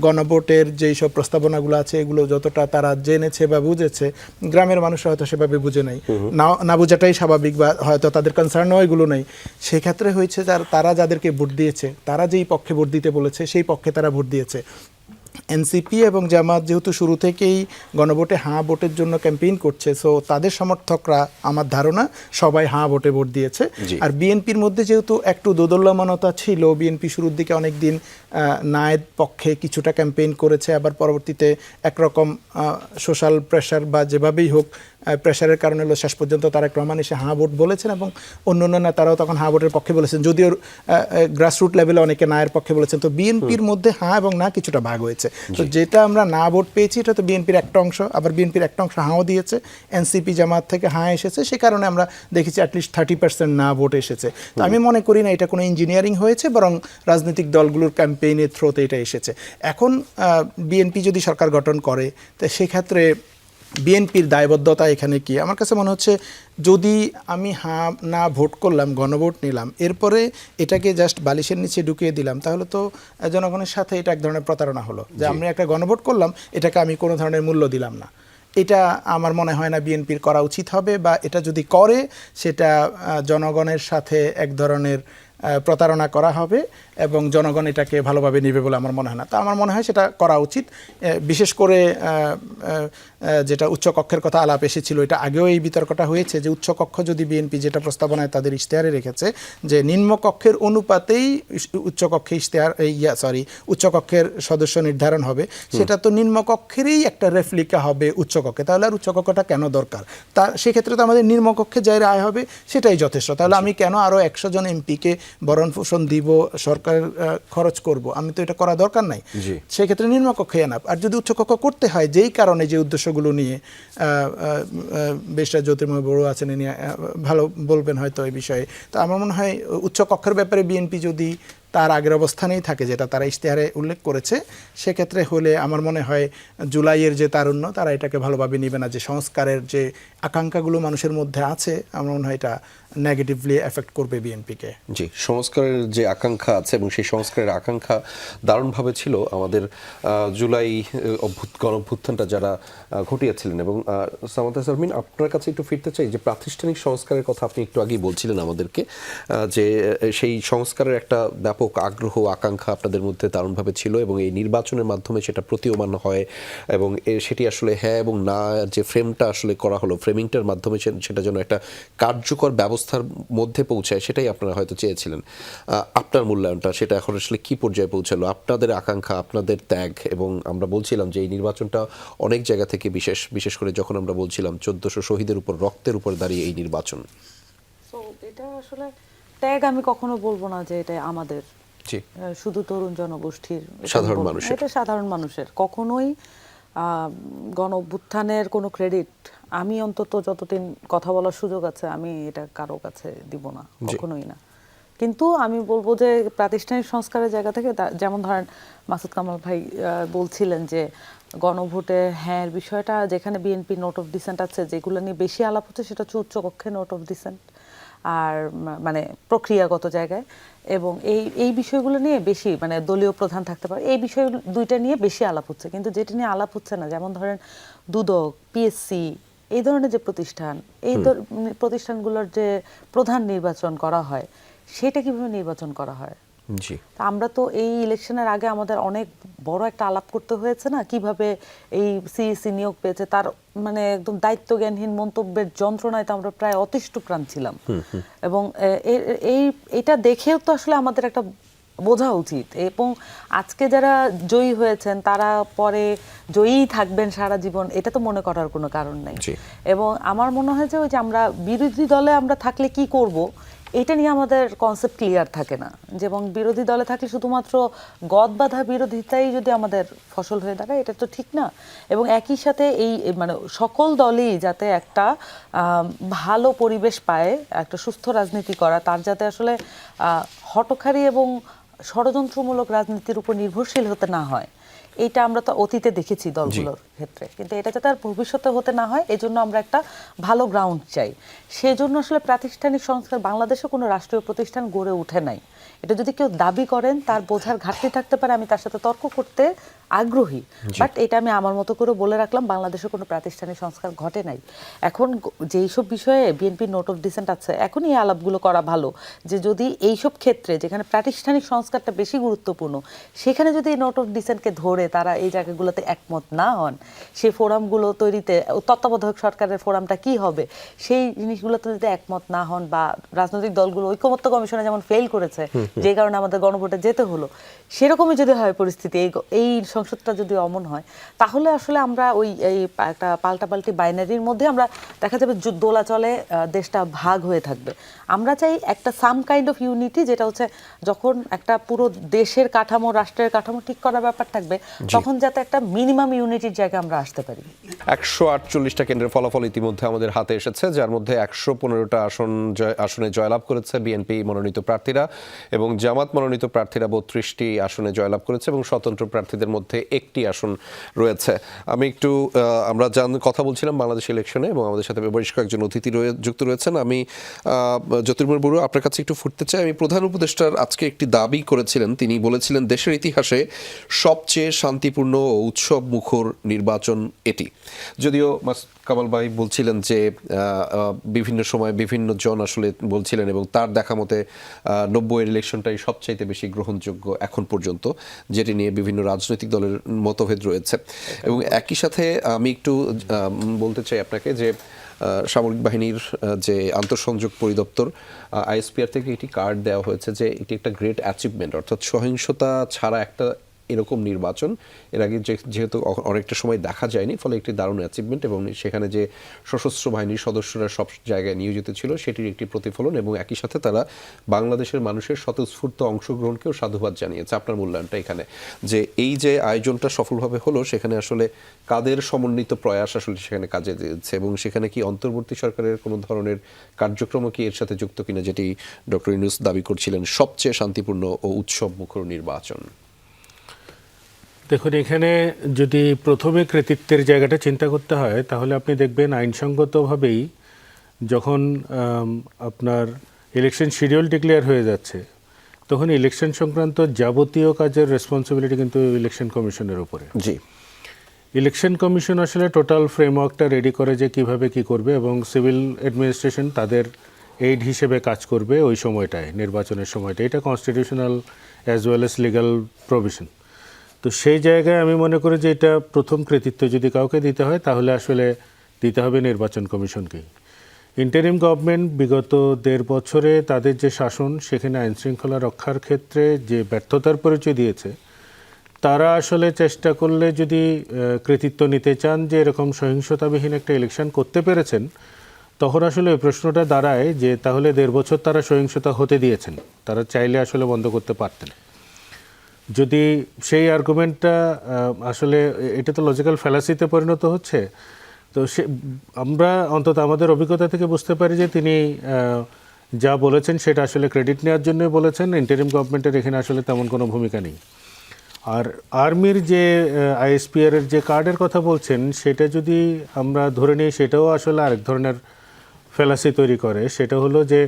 গণভোটের যেই সব প্রস্তাবনাগুলো আছে এগুলো যতটা তারা জেনেছে বা বুঝেছে, গ্রামের মানুষরা হয়তো সেভাবে বুঝে নাই, না বোঝাটাই স্বাভাবিক, বা হয়তো তাদের কনসার্নও এগুলো নেই। সেক্ষেত্রে হয়েছে তারা যাদেরকে ভোট দিয়েছে, তারা যেই পক্ষে ভোট দিতে বলেছে সেই পক্ষে তারা ভোট দিয়েছে। এনসিপি এবং জামাত যেহেতু শুরু থেকেই গণভোটে হাঁ ভোটের জন্য ক্যাম্পেইন করছে, সো তাদের সমর্থকরা আমার ধারণা সবাই হাঁ ভোটে ভোট দিয়েছে। আর বিএনপির মধ্যে যেহেতু একটু দোদুল্যমানতা ছিল, বিএনপি শুরুর দিকে অনেক দিন নায়ের পক্ষে কিছুটা ক্যাম্পেইন করেছে, আবার পরবর্তীতে একরকম সোশ্যাল প্রেশার বা যেভাবেই হোক প্রেশারের কারণে শেষ পর্যন্ত তারেক রহমান এসে হাঁ ভোট বলেছেন, এবং অন্য অন্য নেতারাও তখন হাঁ ভোটের পক্ষে বলেছেন, যদিও গ্রাসরুট লেভেলে অনেকে নায়ের পক্ষে বলেছেন। তো বিএনপির মধ্যে হাঁ এবং না কিছুটা ভাগ হয়েছে। তো যেটা আমরা না ভোট পেয়েছি এটা তো বিএনপির একটা অংশ, আবার বিএনপির একটা অংশ হাঁও দিয়েছে, এনসিপি জামাত থেকে হাঁ এসেছে, সে কারণে আমরা দেখেছি অ্যাটলিস্ট 30% না ভোট এসেছে। তো আমি মনে করি না এটা কোনো ইঞ্জিনিয়ারিং হয়েছে, বরং রাজনৈতিক দলগুলোর ক্যাম্পেইনের থ্রোতে এটা এসেছে। এখন বিএনপি যদি সরকার গঠন করে, তো সেক্ষেত্রে বিএনপির দায়বদ্ধতা এখানে কি? আমার কাছে মনে হচ্ছে যদি আমি হাঁ না ভোট করলাম, গণভোট নিলাম, এরপরে এটাকে জাস্ট বালিশের নিচে ঢুকিয়ে দিলাম, তাহলে তো জনগণের সাথে এটা এক ধরনের প্রতারণা হলো, যে আমরা একটা গণভোট করলাম, এটাকে আমি কোনো ধরনের মূল্য দিলাম না। এটা আমার মনে হয় না বিএনপির করা উচিত হবে, বা এটা যদি করে সেটা জনগণের সাথে এক ধরনের প্রতারণা করা হবে এবং জনগণ এটাকে ভালোভাবে নেবে বলে আমার মনে হয় না। তো আমার মনে হয় সেটা করা উচিত। বিশেষ করে যেটা উচ্চকক্ষের কথা আলাপ এসেছিল, এটা আগেও এই বিতর্কটা হয়েছে যে উচ্চকক্ষ যদি বিএনপি যেটা প্রস্তাবনায় তাদের ইশতেহারে রেখেছে যে নিম্নকক্ষের অনুপাতেই উচ্চকক্ষে উচ্চকক্ষের সদস্য নির্ধারণ হবে, সেটা তো নিম্নকক্ষেরই একটা রেফলিকা হবে উচ্চকক্ষে। তাহলে আর উচ্চকক্ষটা কেন দরকার? সেক্ষেত্রে তো আমাদের নিম্নকক্ষে যাই রায় হবে সেটাই যথেষ্ট। তাহলে আমি কেন আরও 100 জন এমপিকে ভরণ পোষণ দিব, সরকার সরকারের খরচ করব, আমি তো এটা করা দরকার নাই, জি। সেক্ষেত্রে নিম্নকক্ষে এনাফ। আর যদি উচ্চকক্ষ করতে হয় যেই কারণে, যে উদ্দেশ্যগুলো নিয়ে বেশটা জ্যোতির্ময় বড় আছেন, ইনি ভালো বলবেন হয়তো এই বিষয়ে। তো আমার মনে হয় উচ্চকক্ষের ব্যাপারে বিএনপি যদি তার আগের অবস্থানেই থাকে, যেটা তারা ইশতেহারে উল্লেখ করেছে, সেক্ষেত্রে হলে আমার মনে হয় জুলাইয়ের যে তারুণ্য, তারা এটাকে ভালোভাবে নেবে না। যে সংস্কারের যে আকাঙ্ক্ষাগুলো মানুষের মধ্যে আছে, আমার মনে হয় এটা নেগেটিভলি এফেক্ট করবে বিএনপিকে। জি, সংস্কারের যে আকাঙ্ক্ষা আছে এবং সেই সংস্কারের আকাঙ্ক্ষা দারুণভাবে ছিল আমাদের জুলাই গণঅভ্যুত্থানটা যারা ঘটিয়েছিলেন। এবং সামান্তা শারমিন, আপনার কাছে একটু ফিরতে চাই যে প্রাতিষ্ঠানিক সংস্কারের কথা আপনি একটু আগেই বলছিলেন আমাদেরকে, যে সেই সংস্কারের একটা ব্যাপক আগ্রহ আকাঙ্ক্ষা আপনাদের মধ্যে দারুণভাবে ছিল এবং এই নির্বাচনের মাধ্যমে সেটা প্রতীয়মান হয় এবং সেটি আসলে হ্যাঁ এবং না যে ফ্রেমটা আসলে করা হলো, ফ্রেমিংটার মাধ্যমে সেটা যেন একটা কার্যকর ব্যবস্থার মধ্যে পৌঁছায়, সেটাই আপনারা হয়তো চেয়েছিলেন। আপনার মূল্যায়নটা সেটা এখন আসলে কি পর্যায়ে পৌঁছালো, আপনাদের আকাঙ্ক্ষা, আপনাদের ত্যাগ? এবং আমরা বলছিলাম যে এই নির্বাচনটা অনেক জায়গা থেকে বিশেষ করে যখন আমরা বলছিলাম 1400 শহীদের উপর, রক্তের উপর দাঁড়িয়ে এই নির্বাচন। তো এটা আসলে ত্যাগ আমি কখনো বলবো না যে এটা আমাদের, জি, শুধু তরুণ জনগোষ্ঠীর, এটা সাধারণ বলবো না। মানুষের। এটা সাধারণ মানুষের। কখনোই গণ অভ্যুত্থানের কোনো ক্রেডিট আমি অন্তত যতদিন কথা বলার সুযোগ আছে আমি এটা কারো কাছে দিব না, কখনোই না। কিন্তু আমি বলবো যে প্রাতিষ্ঠানিক সংস্কারের জায়গা থেকে যেমন ধরেন মাসুদ কামাল ভাই বলছিলেন যে গণভোটে হ্যাঁ বিষয়টা, যেখানে বিএনপি নোট অফ ডিসেন্ট আছে, যেগুলো নিয়ে বেশি আলাপ হচ্ছে সেটা হচ্ছে উচ্চকক্ষে নোট অফ ডিসেন্ট আর মানে প্রক্রিয়াগত জায়গায়, এবং এই বিষয়গুলো নিয়ে বেশি মানে দলীয় প্রধান থাকতে পারে, এই বিষয় দুইটা নিয়ে বেশি আলাপ হচ্ছে। কিন্তু যেটা নিয়ে আলাপ হচ্ছে না, যেমন ধরেন দুদক, পিএসসি, এই ধরনের যে প্রতিষ্ঠান, এই প্রতিষ্ঠানগুলোর যে প্রধান নির্বাচন করা হয়, সেটা কিভাবে নির্বাচন করা হয়। জি, আমরা তো এই ইলেকশনের আগে আমাদের অনেক বড় একটা আলাপ করতে হয়েছে না, কিভাবে এই সিইসি নিয়োগ পেয়েছে, তার মানে একদম দায়িত্ব জ্ঞানহীন মন্তব্যের যন্ত্রণায় তো আমরা প্রায় অতিষ্ঠপ্রাণ ছিলাম। এবং এটা দেখেও তো আসলে আমাদের একটা বোঝা উচিত, এবং আজকে যারা জয়ী হয়েছেন তারা পরে জয়ী থাকবেন সারা জীবন, এটা তো মনে করার কোনো কারণ নেই। এবং আমার মনে হয় যে ওই যে আমরা বিরোধী দলে আমরা থাকলে কি করব, এটা নিয়ে আমাদের কনসেপ্ট ক্লিয়ার থাকে না। যেমন বিরোধী দলে থাকলে শুধুমাত্র গদ বাঁধা বিরোধিতাই যদি আমাদের ফসল হয়ে দাঁড়ায়, এটা তো ঠিক না। এবং একই সাথে এই মানে সকল দলই যাতে একটা ভালো পরিবেশ পায়, একটা সুস্থ রাজনীতি করা, তার যাতে আসলে হঠকারী এবং ষড়যন্ত্রমূলক রাজনীতির উপর নির্ভরশীল হতে না হয়, এটা আমরা তো অতীতে দেখেছি দলগুলোর ক্ষেত্রে। কিন্তু এটা যাতে আর ভবিষ্যতে হতে না হয়, এজন্য আমরা একটা ভালো গ্রাউন্ড চাই। সেজন্য আসলে প্রাতিষ্ঠানিক সংস্কার, বাংলাদেশে কোনো রাষ্ট্রীয় প্রতিষ্ঠান গড়ে ওঠে নাই। এটা যদি কেউ দাবি করেন, তার বোঝার ঘাটতি থাকতে পারে, আমি তার সাথে তর্ক করতে আগ্রহী, বাট এটা আমি আমার মতো করে বলে রাখলাম, বাংলাদেশে কোনো প্রাতিষ্ঠানিক সংস্কার ঘটে নাই। এখন যেই সব বিষয়ে বিএনপি নোট অফ ডিসেন্ট আছে, এখন এই আলাপগুলো করা ভালো, যে যদি এইসব ক্ষেত্রে যেখানে প্রাতিষ্ঠানিক সংস্কারটা বেশি গুরুত্বপূর্ণ, সেখানে যদি এই নোট অফ ডিসেন্টকে ধরে তারা এই জায়গাগুলোতে একমত না হন, সেই ফোরামগুলো তৈরিতে, তত্ত্বাবধায়ক সরকারের ফোরামটা কি হবে, সেই জিনিসগুলোতে যদি একমত না হন, বা রাজনৈতিক দলগুলো ঐকমত্য কমিশনে যেমন ফেল করেছে, যে কারণে আমাদের গণভোটে যেতে হলো, সেরকমই যদি হয় পরিস্থিতি, এই সংসদটা যদি অমন হয়, তাহলে আসলে আমরা ওই একটা পাল্টাপাল্টি বাইনারির মধ্যে আমরা দেখা যাবে দোলাচলে দেশটা ভাগ হয়ে থাকবে। আমরা চাই একটা সাম কাইন্ড অফ ইউনিটি, যেটা হচ্ছে যখন একটা পুরো দেশের কাঠামো, রাষ্ট্রের কাঠামো ঠিক করার ব্যাপার থাকবে, তখন যাতে একটা মিনিমাম ইউনিটির জায়গায় আমরা আসতে পারি। 148টা কেন্দ্রের ফলাফল ইতিমধ্যে আমাদের হাতে এসেছে, যার মধ্যে 115টা আসনে জয়লাভ করেছে বিএনপি মনোনীত প্রার্থীরা, এবং জামাত মনোনীত প্রার্থীরা 32টি আসনে জয়লাভ করেছে, এবং স্বতন্ত্র প্রার্থীদের মধ্যে একটি আসন রয়েছে। আমি একটু আমরা কথা বলছিলাম বাংলাদেশ ইলেকশনে, এবং আমাদের সাথে বেশ কয়েকজন অতিথি যুক্ত রয়েছেন। আমি জ্যোতির্ময় বড়ুয়া, আপনার কাছে একটু ফুটতে চাই। আমি প্রধান উপদেষ্টার আজকে একটি দাবি করেছিলেন, তিনি বলেছিলেন দেশের ইতিহাসে সবচেয়ে শান্তিপূর্ণ ও উৎসব মুখর নির্বাচন এটি। যদিও কামাল ভাই বলছিলেন যে বিভিন্ন সময় বিভিন্ন জন আসলে বলছিলেন, এবং তার দেখা মতে 90-এর ইলেকশনটাই সবচাইতে বেশি গ্রহণযোগ্য এখন পর্যন্ত, যেটি নিয়ে বিভিন্ন রাজনৈতিক দলের মতভেদ রয়েছে। এবং একই সাথে আমি একটু বলতে চাই আপনাকে যে সামরিক বাহিনীর যে আন্তঃসংযোগ পরিদপ্তর আইএসপিআর থেকে একটি কার্ড দেওয়া হয়েছে যে এটি একটা গ্রেট অ্যাচিভমেন্ট, অর্থাৎ সহিংসতা ছাড়া একটা এরকম নির্বাচন এর আগে যেহেতু অনেকটা সময় দেখা যায়নি, ফলে একটি দারুণ অ্যাচিভমেন্ট এবং সেখানে যে সশস্ত্র বাহিনীর সদস্যরা সব জায়গায় নিয়োজিত ছিল সেটির একটি প্রতিফলন, এবং একই সাথে তারা বাংলাদেশের মানুষের স্বতঃস্ফূর্ত অংশগ্রহণকেও সাধুবাদ জানিয়েছে। আপনার মূল্যায়নটা এখানে, যে এই যে আয়োজনটা সফলভাবে হলো সেখানে আসলে কাদের সমন্বিত প্রয়াস আসলে সেখানে কাজে দিয়েছে, এবং সেখানে কি অন্তর্বর্তী সরকারের কোনো ধরনের কার্যক্রম কি এর সাথে যুক্ত কিনা, যেটি ডক্টর ইউনূস দাবি করছিলেন সবচেয়ে শান্তিপূর্ণ ও উৎসব মুখর নির্বাচন? দেখুন, এখানে যদি প্রথমে কৃতিত্বের জায়গাটা চিন্তা করতে হয় তাহলে আপনি দেখবেন আইনসঙ্গতভাবেই যখন আপনার ইলেকশন শিডিউল ডিক্লেয়ার হয়ে যাচ্ছে তখন ইলেকশন সংক্রান্ত যাবতীয় কাজের রেসপন্সিবিলিটি কিন্তু ইলেকশন কমিশনের উপরে। জি, ইলেকশন কমিশন আসলে টোটাল ফ্রেমওয়ার্কটা রেডি করে যে কিভাবে কি করবে, এবং সিভিল অ্যাডমিনিস্ট্রেশন তাদের এইড হিসেবে কাজ করবে ওই সময়টায়, নির্বাচনের সময়টা। এটা constitutional as well as legal provision. তো সেই জায়গায় আমি মনে করি যে এটা প্রথম কৃতিত্ব যদি কাউকে দিতে হয় তাহলে আসলে দিতে হবে নির্বাচন কমিশনকেই। ইন্টারিম গভর্নমেন্ট বিগত 1.5 বছরে তাদের যে শাসন সেখানে আইনশৃঙ্খলা রক্ষার ক্ষেত্রে যে ব্যর্থতার পরিচয় দিয়েছে, তারা আসলে চেষ্টা করলে যদি কৃতিত্ব নিতে চান যে এরকম সহিংসতাবিহীন একটা ইলেকশন করতে পেরেছেন, তখন আসলে ওই প্রশ্নটা দাঁড়ায় যে তাহলে 1.5 বছর তারা সহিংসতা হতে দিয়েছেন, তারা চাইলে আসলে বন্ধ করতে পারতেন। যদি সেই আর্গুমেন্টটা আসলে, এটা তো লজিক্যাল ফ্যালাসিতে পরিণত হচ্ছে। তো আমরা অন্তত আমাদের অভিজ্ঞতা থেকে বুঝতে পারি যে তিনি যা বলেছেন সেটা আসলে ক্রেডিট নেওয়ার জন্য বলেছেন। ইন্টারিম গভর্নমেন্টের এখানে আসলে তেমন কোনো ভূমিকা নেই। আর আর্মির যে আইএসপিআর এর যে কার্ডের কথা বলছেন সেটা যদি আমরা ধরে নিই, সেটাও আসলে আরেক ধরনের ফ্যালাসি তৈরি করে। সেটা হলো যে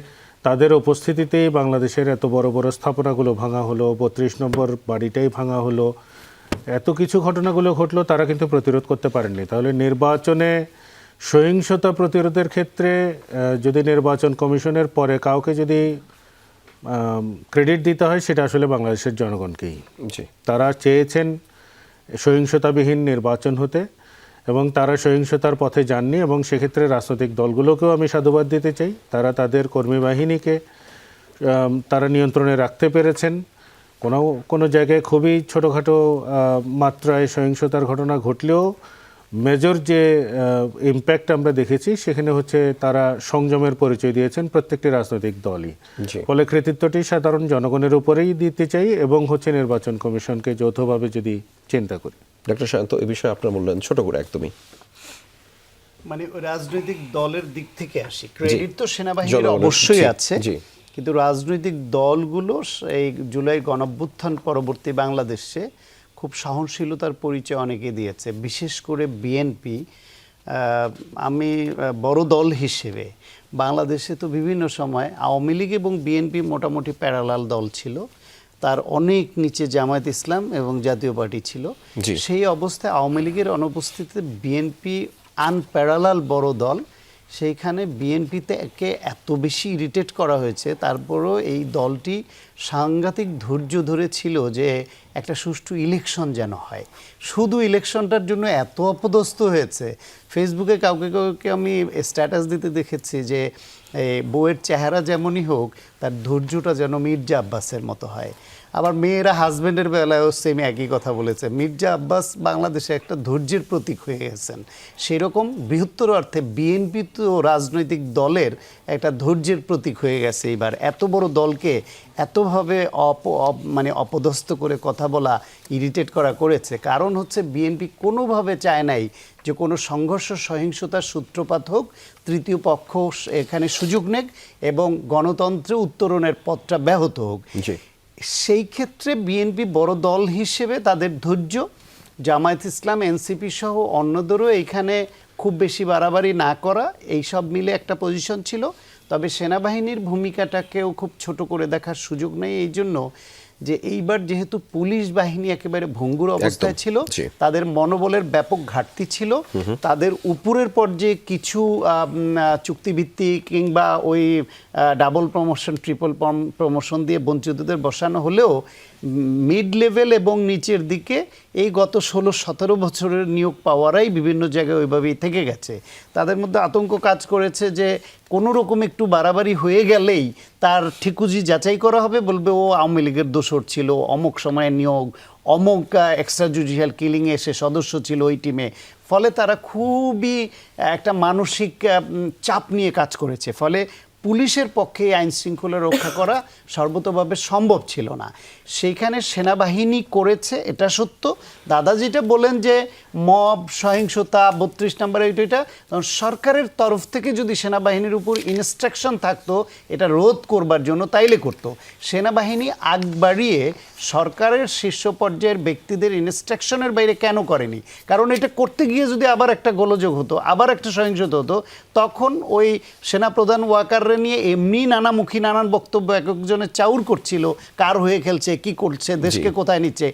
তাদের উপস্থিতিতেই বাংলাদেশের এত বড় বড় স্থাপনাগুলো ভাঙা হলো, 32 নম্বর বাড়িটাই ভাঙা হলো, এত কিছু ঘটনাগুলো ঘটলো, তারা কিন্তু প্রতিরোধ করতে পারেননি। তাহলে নির্বাচনে সহিংসতা প্রতিরোধের ক্ষেত্রে যদি নির্বাচন কমিশনের পরে কাউকে যদি ক্রেডিট দিতে হয় সেটা আসলে বাংলাদেশের জনগণকেই। তারা চেয়েছেন সহিংসতাবিহীন নির্বাচন হতে, এবং তারা সহিংসতার পথে যাননি, এবং সেক্ষেত্রে রাজনৈতিক দলগুলোকেও আমি সাধুবাদ দিতে চাই। তারা তাদের কর্মী বাহিনীকে তারা নিয়ন্ত্রণে রাখতে পেরেছেন। কোনো জায়গায় খুবই ছোটোখাটো মাত্রায় সহিংসতার ঘটনা ঘটলেও মেজর যে ইম্প্যাক্ট আমরা দেখেছি সেখানে হচ্ছে তারা সংযমের পরিচয় দিয়েছেন প্রত্যেকটি রাজনৈতিক দলই। ফলে কৃতিত্বটি সাধারণ জনগণের উপরেই দিতে চাই, এবং হচ্ছে নির্বাচন কমিশনকে যৌথভাবে যদি চিন্তা করি। ডক্টর শান্ত, এই বিষয়ে আপনার মূল্যায়ন ছোট করে একদমই। মানে রাজনৈতিক দলের দিক থেকে আসি, ক্রেডিট তো সেনাবাহিনীর অবশ্যই আছে, কিন্তু রাজনৈতিক দলগুলো এই জুলাই গণঅভ্যুত্থান পরবর্তী বাংলাদেশে খুব সহনশীলতার পরিচয় অনেকে দিয়েছে, বিশেষ করে বিএনপি। আমি বড় দল হিসেবে বাংলাদেশে তো বিভিন্ন সময় আওয়ামী লীগ এবং বিএনপি মোটামুটি প্যারালাল দল ছিল, তার অনেক নিচে জামায়াত ইসলাম এবং জাতীয় পার্টি ছিল। সেই অবস্থায় আওয়ামী লীগের অনুপস্থিতিতে বিএনপি আনপ্যারালাল বড় দল, সেইখানে বিএনপিতে একে এত বেশি ইরিটেট করা হয়েছে, তারপরও এই দলটি সাংঘাতিক ধৈর্য ধরেছিল যে একটা সুষ্ঠু ইলেকশন যেন হয়। শুধু ইলেকশনটার জন্য এত অপদস্থ হয়েছে, ফেসবুকে কাউকে কাউকে আমি স্ট্যাটাস দিতে দেখেছি যে বউয়ের চেহারা যেমনই হোক তার ধৈর্যটা যেন মির্জা আব্বাসের মতো হয়। আবার মেয়েরা হাজব্যান্ডের বেলায়ও সেম একই কথা বলেছে, মির্জা আব্বাস বাংলাদেশে একটা ধৈর্যের প্রতীক হয়ে গেছেন। সেরকম বৃহত্তর অর্থে বিএনপি তো রাজনৈতিক দলের একটা ধৈর্যের প্রতীক হয়ে গেছে। এইবার এত বড় দলকে এতভাবে মানে অপদস্থ করে কথা বলা, ইরিটেট করা করেছে। কারণ হচ্ছে বিএনপি কোনোভাবে চায় নাই যে কোনো সংঘর্ষ সহিংসতার সূত্রপাত হোক, তৃতীয় পক্ষ এখানে সুযোগ নেক এবং গণতন্ত্রে উত্তরণের পথটা ব্যাহত হোক। সেই ক্ষেত্রে বিএনপি বড় দল হিসেবে তাদের ধৈর্য, জামায়াত ইসলাম, এনসিপি সহ অন্যদেরও এইখানে খুব বেশি বাড়াবাড়ি না করা, এই সব মিলে একটা পজিশন ছিল। তবে সেনাবাহিনীর ভূমিকাটাকেও খুব ছোট করে দেখার সুযোগ নেই, এই জন্য যে এইবার যেহেতু পুলিশ বাহিনী একেবারে ভঙ্গুর অবস্থায় ছিল, তাদের মনোবলের ব্যাপক ঘাটতি ছিল, তাদের উপরের পর্যায়ে কিছু চুক্তিভিত্তিক কিংবা ওই ডাবল প্রমোশন, ট্রিপল প্রমোশন দিয়ে বঞ্চিতদের বসানো হলেও মিড লেভেল এবং নিচের দিকে এই গত 16-17 বছরের নিয়োগ পাওয়ারাই বিভিন্ন জায়গায় ওইভাবেই থেকে গেছে। তাদের মধ্যে আতঙ্ক কাজ করেছে যে কোনো রকম একটু বাড়াবাড়ি হয়ে গেলেই তার ঠিকুজি যাচাই করা হবে, বলবে ও আওয়ামী লীগের দোসর ছিল, অমুক সময়ে নিয়োগ, অমুক এক্সট্রা জুডিশিয়াল কিলিংয়ে সে সদস্য ছিল ওই টিমে। ফলে তারা খুবই একটা মানসিক চাপ নিয়ে কাজ করেছে। ফলে পুলিশের পক্ষে আইন শৃঙ্খলা রক্ষা করা সর্বতোভাবে সম্ভব ছিল না। সেইখানে সেনাবাহিনী করেছে, এটা সত্য। দাদা যেটা বলেন যে মব সহিংসতা 32 নম্বর এটা সরকারের তরফ থেকে যদি সেনাবাহিনীর উপর ইনস্ট্রাকশন থাকতো এটা রোধ করবার জন্য, তাইলে করতো। সেনাবাহিনী আগ বাড়িয়ে সরকারের শীর্ষ পর্যায়ের ব্যক্তিদের ইনস্ট্রাকশনের বাইরে কেন করেনি? কারণ এটা করতে গিয়ে যদি আবার একটা গোলযোগ হতো, আবার একটা সহিংসতা হতো, তখন ওই সেনাপ্রধান ওয়াকাররা নিয়ে এমনি নানামুখী নানান বক্তব্য এক একজনের চাউর করছিল, কার হয়ে খেলছে, কি করছে, দেশকে কোথায় নিচ্ছে,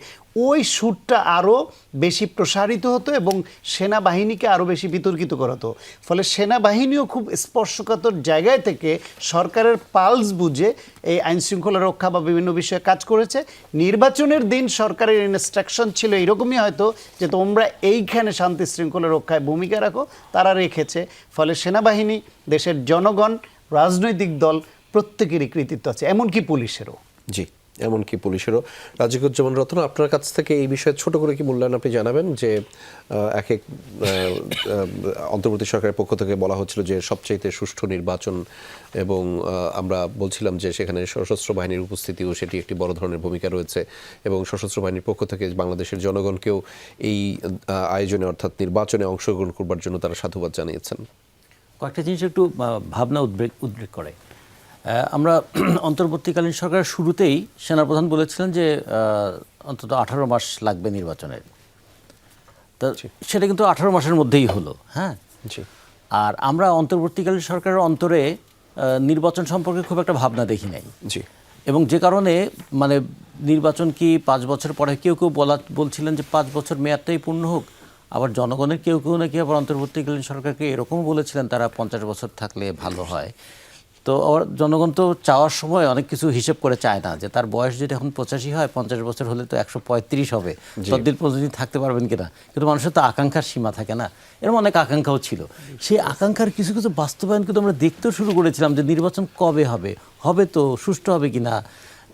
ওই সুরটা আরও বেশি প্রসারিত হতো এবং সেনাবাহিনীকে আরও বেশি বিতর্কিত করাতো। ফলে সেনাবাহিনীও খুব স্পর্শকাতর জায়গায় থেকে সরকারের পালস বুঝে এই আইনশৃঙ্খলা রক্ষা বা বিভিন্ন বিষয়ে কাজ করেছে। নির্বাচনের দিন সরকারের ইনস্ট্রাকশন ছিল এরকমই হয়তো যে তোমরা এইখানে শান্তি শৃঙ্খলা রক্ষায় ভূমিকা রাখো, তারা রেখেছে। ফলে সেনাবাহিনী, দেশের জনগণ, রাজনৈতিক দল প্রত্যেকেরই কৃতিত্ব আছে, এমনকি পুলিশেরও। জি, এমনকি পুলিশেরও। রাজিকুজ্জামান রতন, আপনার কাছ থেকে এই বিষয়ে ছোট করে কি মূল্যায়ন আপনি জানাবেন? যে এক এক অন্তর্বর্তী সরকারের পক্ষ থেকে বলা হচ্ছিল যে সবচাইতে সুষ্ঠু নির্বাচন, এবং আমরা বলছিলাম যে সেখানে সশস্ত্র বাহিনীর উপস্থিতিও সেটি একটি বড় ধরনের ভূমিকা রয়েছে, এবং সশস্ত্র বাহিনীর পক্ষ থেকে বাংলাদেশের জনগণকেও এই আয়োজনে অর্থাৎ নির্বাচনে অংশগ্রহণ করবার জন্য তারা সাধুবাদ জানিয়েছেন। কয়েকটা জিনিস একটু ভাবনা উদ্রেক করে। আমরা অন্তর্বর্তীকালীন সরকারের শুরুতেই সেনাপ্রধান বলেছিলেন যে অন্তত 18 মাস লাগবে নির্বাচনের। তো সেটা কিন্তু 18 মাসের মধ্যেই হলো। হ্যাঁ, আর আমরা অন্তর্বর্তীকালীন সরকারের অন্তরে নির্বাচন সম্পর্কে খুব একটা ভাবনা দেখি নাই। জি, এবং যে কারণে মানে নির্বাচন কি 5 বছর পরে, কেউ কেউ বলছিলেন যে 5 বছর মেয়াদটাই পূর্ণ হোক। আবার জনগণের কেউ কেউ নাকি আবার অন্তর্বর্তীকালীন সরকারকে এরকমও বলেছিলেন তারা 50 বছর থাকলে ভালো হয়। তো জনগণ তো চাওয়ার সময় অনেক কিছু হিসেব করে চায় না, যে তার বয়স যদি এখন 85 হয়, 50 বছর হলে তো 135 হবে, ততদিন পর্যন্ত থাকতে পারবেন কিনা। কিন্তু মানুষের তো আকাঙ্ক্ষার সীমা থাকে না, এরকম অনেক আকাঙ্ক্ষাও ছিল। সেই আকাঙ্ক্ষার কিছু কিছু বাস্তবায়ন কিন্তু আমরা দেখতেও শুরু করেছিলাম, যে নির্বাচন কবে হবে, হবে তো সুষ্ঠু হবে কিনা,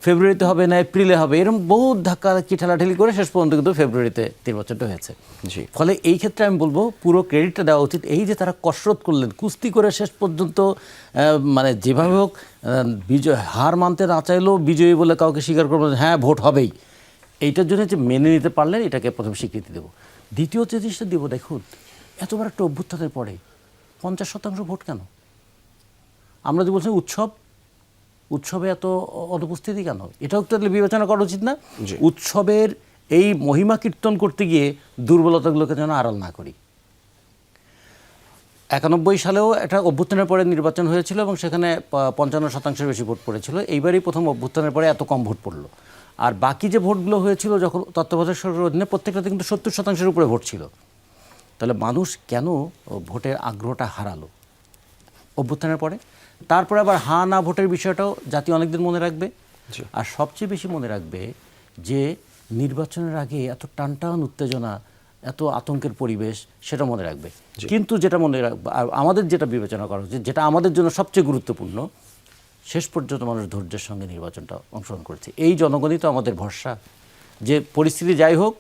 ফেব্রুয়ারিতে হবে না এপ্রিলে হবে, এরকম বহু ধাক্কা কি ঠেলাঠেলি করে শেষ পর্যন্ত কিন্তু ফেব্রুয়ারিতে নির্বাচনটা হয়েছে। ফলে এই ক্ষেত্রে আমি বলবো পুরো ক্রেডিটটা দেওয়া উচিত। এই যে তারা কসরত করলেন, কুস্তি করে শেষ পর্যন্ত মানে যেভাবে হোক বিজয়, হার মানতে না চাইলেও বিজয়ী বলে কাউকে স্বীকার করবেন, হ্যাঁ ভোট হবেই, এইটার জন্য যে মেনে নিতে পারলেন, এটাকে প্রথম স্বীকৃতি দেবো। দ্বিতীয় যে জিনিসটা দেবো, দেখুন এতবার একটা অভ্যুত্থানের পরে 50% ভোট কেন? আমরা যে বলছি উৎসবে এত অনুপস্থিতি কেন? এটাও একটু বিবেচনা করা উচিত না? উৎসবের এই মহিমা কীর্তন করতে গিয়ে দুর্বলতাগুলোকে যেন আড়াল না করি। 91 সালেও একটা অভ্যুত্থানের পরে নির্বাচন হয়েছিল এবং সেখানে 55% বেশি ভোট পড়েছিল। এইবারই প্রথম অভ্যুত্থানের পরে এত কম ভোট পড়লো। আর বাকি যে ভোটগুলো হয়েছিল যখন তত্ত্বাবধায়ক সরকারের অধীনে, প্রত্যেকটাতে কিন্তু 70%-এর উপরে ভোট ছিল। তাহলে মানুষ কেন ভোটের আগ্রহটা হারালো অভ্যুত্থানের পরে? তারপরে আবার হ্যাঁ না ভোটের বিষয়টাও জাতি অনেকদিন মনে রাখবে। আর সবচেয়ে বেশি মনে রাখবে যে নির্বাচনের আগে এত টানটান উত্তেজনা, এত আতঙ্কের পরিবেশ, সেটা মনে রাখবে। কিন্তু যেটা মনে রাখবে, আমাদের যেটা বিবেচনা করা উচিত, যেটা আমাদের জন্য সবচেয়ে গুরুত্বপূর্ণ, শেষ পর্যন্ত মানুষ ধৈর্যের সঙ্গে নির্বাচনটা অংশগ্রহণ করেছে। এই জনগণই তো আমাদের ভরসা, যে পরিস্থিতি যাই হোক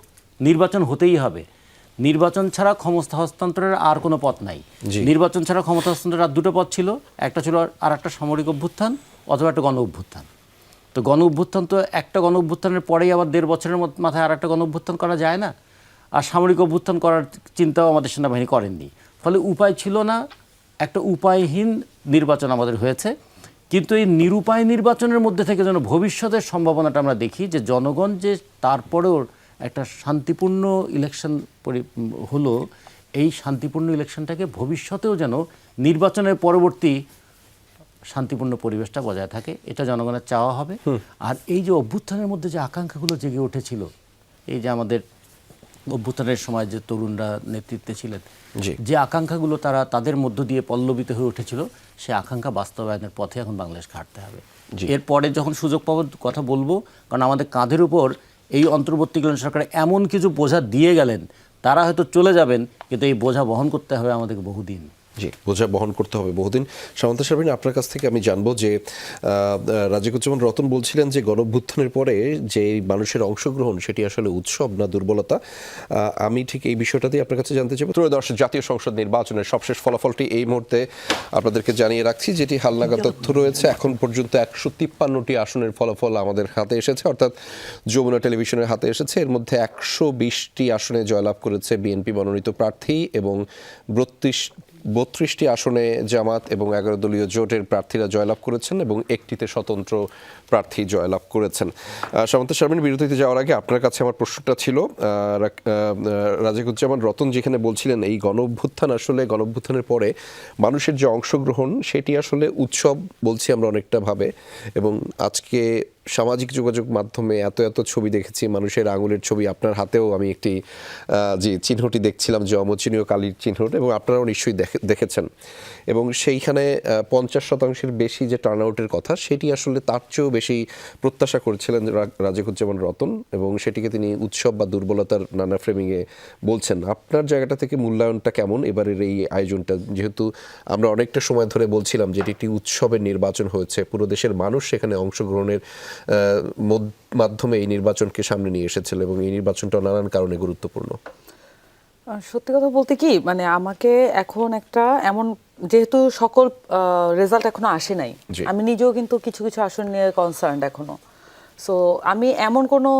নির্বাচন হতেই হবে। নির্বাচন ছাড়া ক্ষমতা হস্তান্তরের আর কোনো পথ নাই। নির্বাচন ছাড়া ক্ষমতা হস্তান্তরের আর দুটো পথ ছিল, একটা ছিল আর একটা সামরিক অভ্যুত্থান অথবা একটা গণ অভ্যুত্থান। তো গণ অভ্যুত্থান তো একটা গণ অভ্যুত্থানের পরেই আবার 1.5 বছরের মাথায় আর একটা গণ অভ্যুত্থান করা যায় না। আর সামরিক অভ্যুত্থান করার চিন্তাও আমাদের সেনাবাহিনী করেননি। ফলে উপায় ছিল না, একটা উপায়হীন নির্বাচন আমাদের হয়েছে। কিন্তু এই নিরুপায় নির্বাচনের মধ্যে থেকে যেন ভবিষ্যতের সম্ভাবনাটা আমরা দেখি, যে জনগণ যে তারপরেও একটা শান্তিপূর্ণ ইলেকশন হলো, এই শান্তিপূর্ণ ইলেকশনটাকে ভবিষ্যতেও যেন নির্বাচনের পরবর্তী শান্তিপূর্ণ পরিবেশটা বজায় থাকে, এটা জনগণের চাওয়া হবে। আর এই যে অভ্যুত্থানের মধ্যে যে আকাঙ্ক্ষাগুলো জেগে উঠেছিল, এই যে আমাদের অভ্যুত্থানের সময় যে তরুণরা নেতৃত্বে ছিলেন, যে আকাঙ্ক্ষাগুলো তাদের মধ্য দিয়ে পল্লবিত হয়ে উঠেছিল, সে আকাঙ্ক্ষা বাস্তবায়নের পথে এখন বাংলাদেশ হাঁটতে হবে। এরপরে যখন সুযোগ পাবো কথা বলবো, কারণ আমাদের কাঁধের উপর এই অন্তর্বর্তীকালীন সরকার এমন কিছু বোঝা দিয়ে গেলেন, তারা হয়তো চলে যাবেন, কিন্তু এই বোঝা বহন করতে হবে আমাদেরকে বহুদিন। জি, বোঝা বহন করতে হবে বহুদিন। সামন্তা শারমিন, আপনার কাছ থেকে আমি জানবো যে রাজিকুজ্জামান রতন বলছিলেন যে গণঅভ্যুত্থানের পরে যে মানুষের অংশগ্রহণ সেটি আসলে উৎসব না দুর্বলতা। আমি ঠিক এই বিষয়টাতেই আপনার কাছে জানতে চাইব। ত্রয়োদশ জাতীয় সংসদ নির্বাচনের সবশেষ ফলাফলটি এই মুহূর্তে আপনাদেরকে জানিয়ে রাখছি, যেটি হালনাগাদ তথ্য রয়েছে। এখন পর্যন্ত 153টি আসনের ফলাফল আমাদের হাতে এসেছে, অর্থাৎ যমুনা টেলিভিশনের হাতে এসেছে। এর মধ্যে 120টি আসনে জয়লাভ করেছে বিএনপি মনোনীত প্রার্থী এবং 32টি আসনে জামাত এবং 11 দলীয় জোটের প্রার্থীরা জয়লাভ করেছেন এবং একটিতে স্বতন্ত্র প্রার্থী জয়লাভ করেছেন। সামন্তা শারমিন, বিরতিতে যাওয়ার আগে আপনার কাছে আমার প্রশ্নটা ছিল, রাজিকুজ্জামান রতন যেখানে বলছিলেন এই গণঅভ্যুত্থানের পরে মানুষের যে অংশগ্রহণ সেটি আসলে উৎসব বলছি আমরা অনেকটা ভাবে, এবং আজকে সামাজিক যোগাযোগ মাধ্যমে এত এত ছবি দেখেছি, মানুষের আঙুলের ছবি, আপনার হাতেও আমি একটি যে চিহ্নটি দেখছিলাম যে অমোচনীয় কালির চিহ্নটা, এবং আপনারাও নিশ্চয়ই দেখেছেন, এবং সেইখানে 50% বেশি যে টার্ন আউটের কথা সেটি আসলে তার চেয়েও বেশি প্রত্যাশা করেছিলেন রাজিকুজ্জামান রতন, এবং সেটিকে তিনি উৎসব বা দুর্বলতার নানা ফ্রেমিংয়ে বলছেন। আপনার জায়গাটা থেকে মূল্যায়নটা কেমন এবারের এই আয়োজনটা? যেহেতু আমরা অনেকটা সময় ধরে বলছিলাম যে এটি একটি উৎসবের নির্বাচন হয়েছে, পুরো দেশের মানুষ সেখানে অংশগ্রহণের মাধ্যমে এই নির্বাচনকে সামনে নিয়ে এসেছিল এবং এই নির্বাচনটা নানান কারণে গুরুত্বপূর্ণ। সত্যি কথা বলতে কি, মানে আমাকে এখন একটা এমন, যেহেতু সকল রেজাল্ট এখনো আসে নাই, আমি নিজেও কিন্তু কিছু কিছু আসন নিয়ে কনসার্নড এখনো। সো আমি এমন কোনো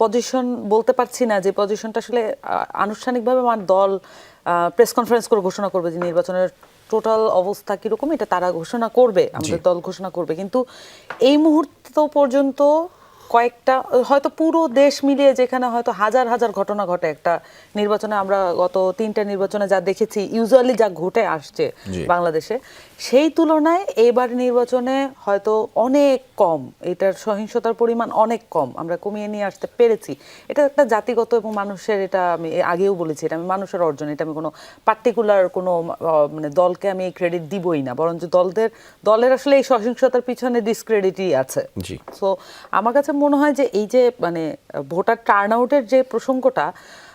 পজিশন বলতে পারছি না যে পজিশনটা আসলে আনুষ্ঠানিকভাবে আমার দল প্রেস কনফারেন্স করে ঘোষণা করবে যে নির্বাচনের টোটাল অবস্থা কীরকম এটা তারা ঘোষণা করবে, আমাদের দল ঘোষণা করবে। কিন্তু এই মুহূর্ত পর্যন্ত কয়েকটা, হয়তো পুরো দেশ মিলিয়ে যেখানে হয়তো হাজার হাজার ঘটনা ঘটে একটা নির্বাচনে, আমরা গত 3টা নির্বাচনে যা দেখেছি, ইউজুয়ালি যা ঘটে আসছে বাংলাদেশে, সেই তুলনায় এবার নির্বাচনে হয়তো অনেক কম, এটার সহিংসতার পরিমাণ অনেক কম, আমরা কমিয়ে নিয়ে আসতে পেরেছি। এটা একটা জাতিগত এবং মানুষের, এটা আমি আগেও বলেছি, এটা আমি মানুষের অর্জন, এটা আমি কোনো পার্টিকুলার কোনো মানে দলকে আমি এই ক্রেডিট দিবই না, বরঞ্চ দলের আসলে এই সহিংসতার পিছনে ডিসক্রেডিটই আছে। সো আমার কাছে মনে হয় যে এই যে মানে ভোটার টার্ন আউটের যে প্রসঙ্গটা,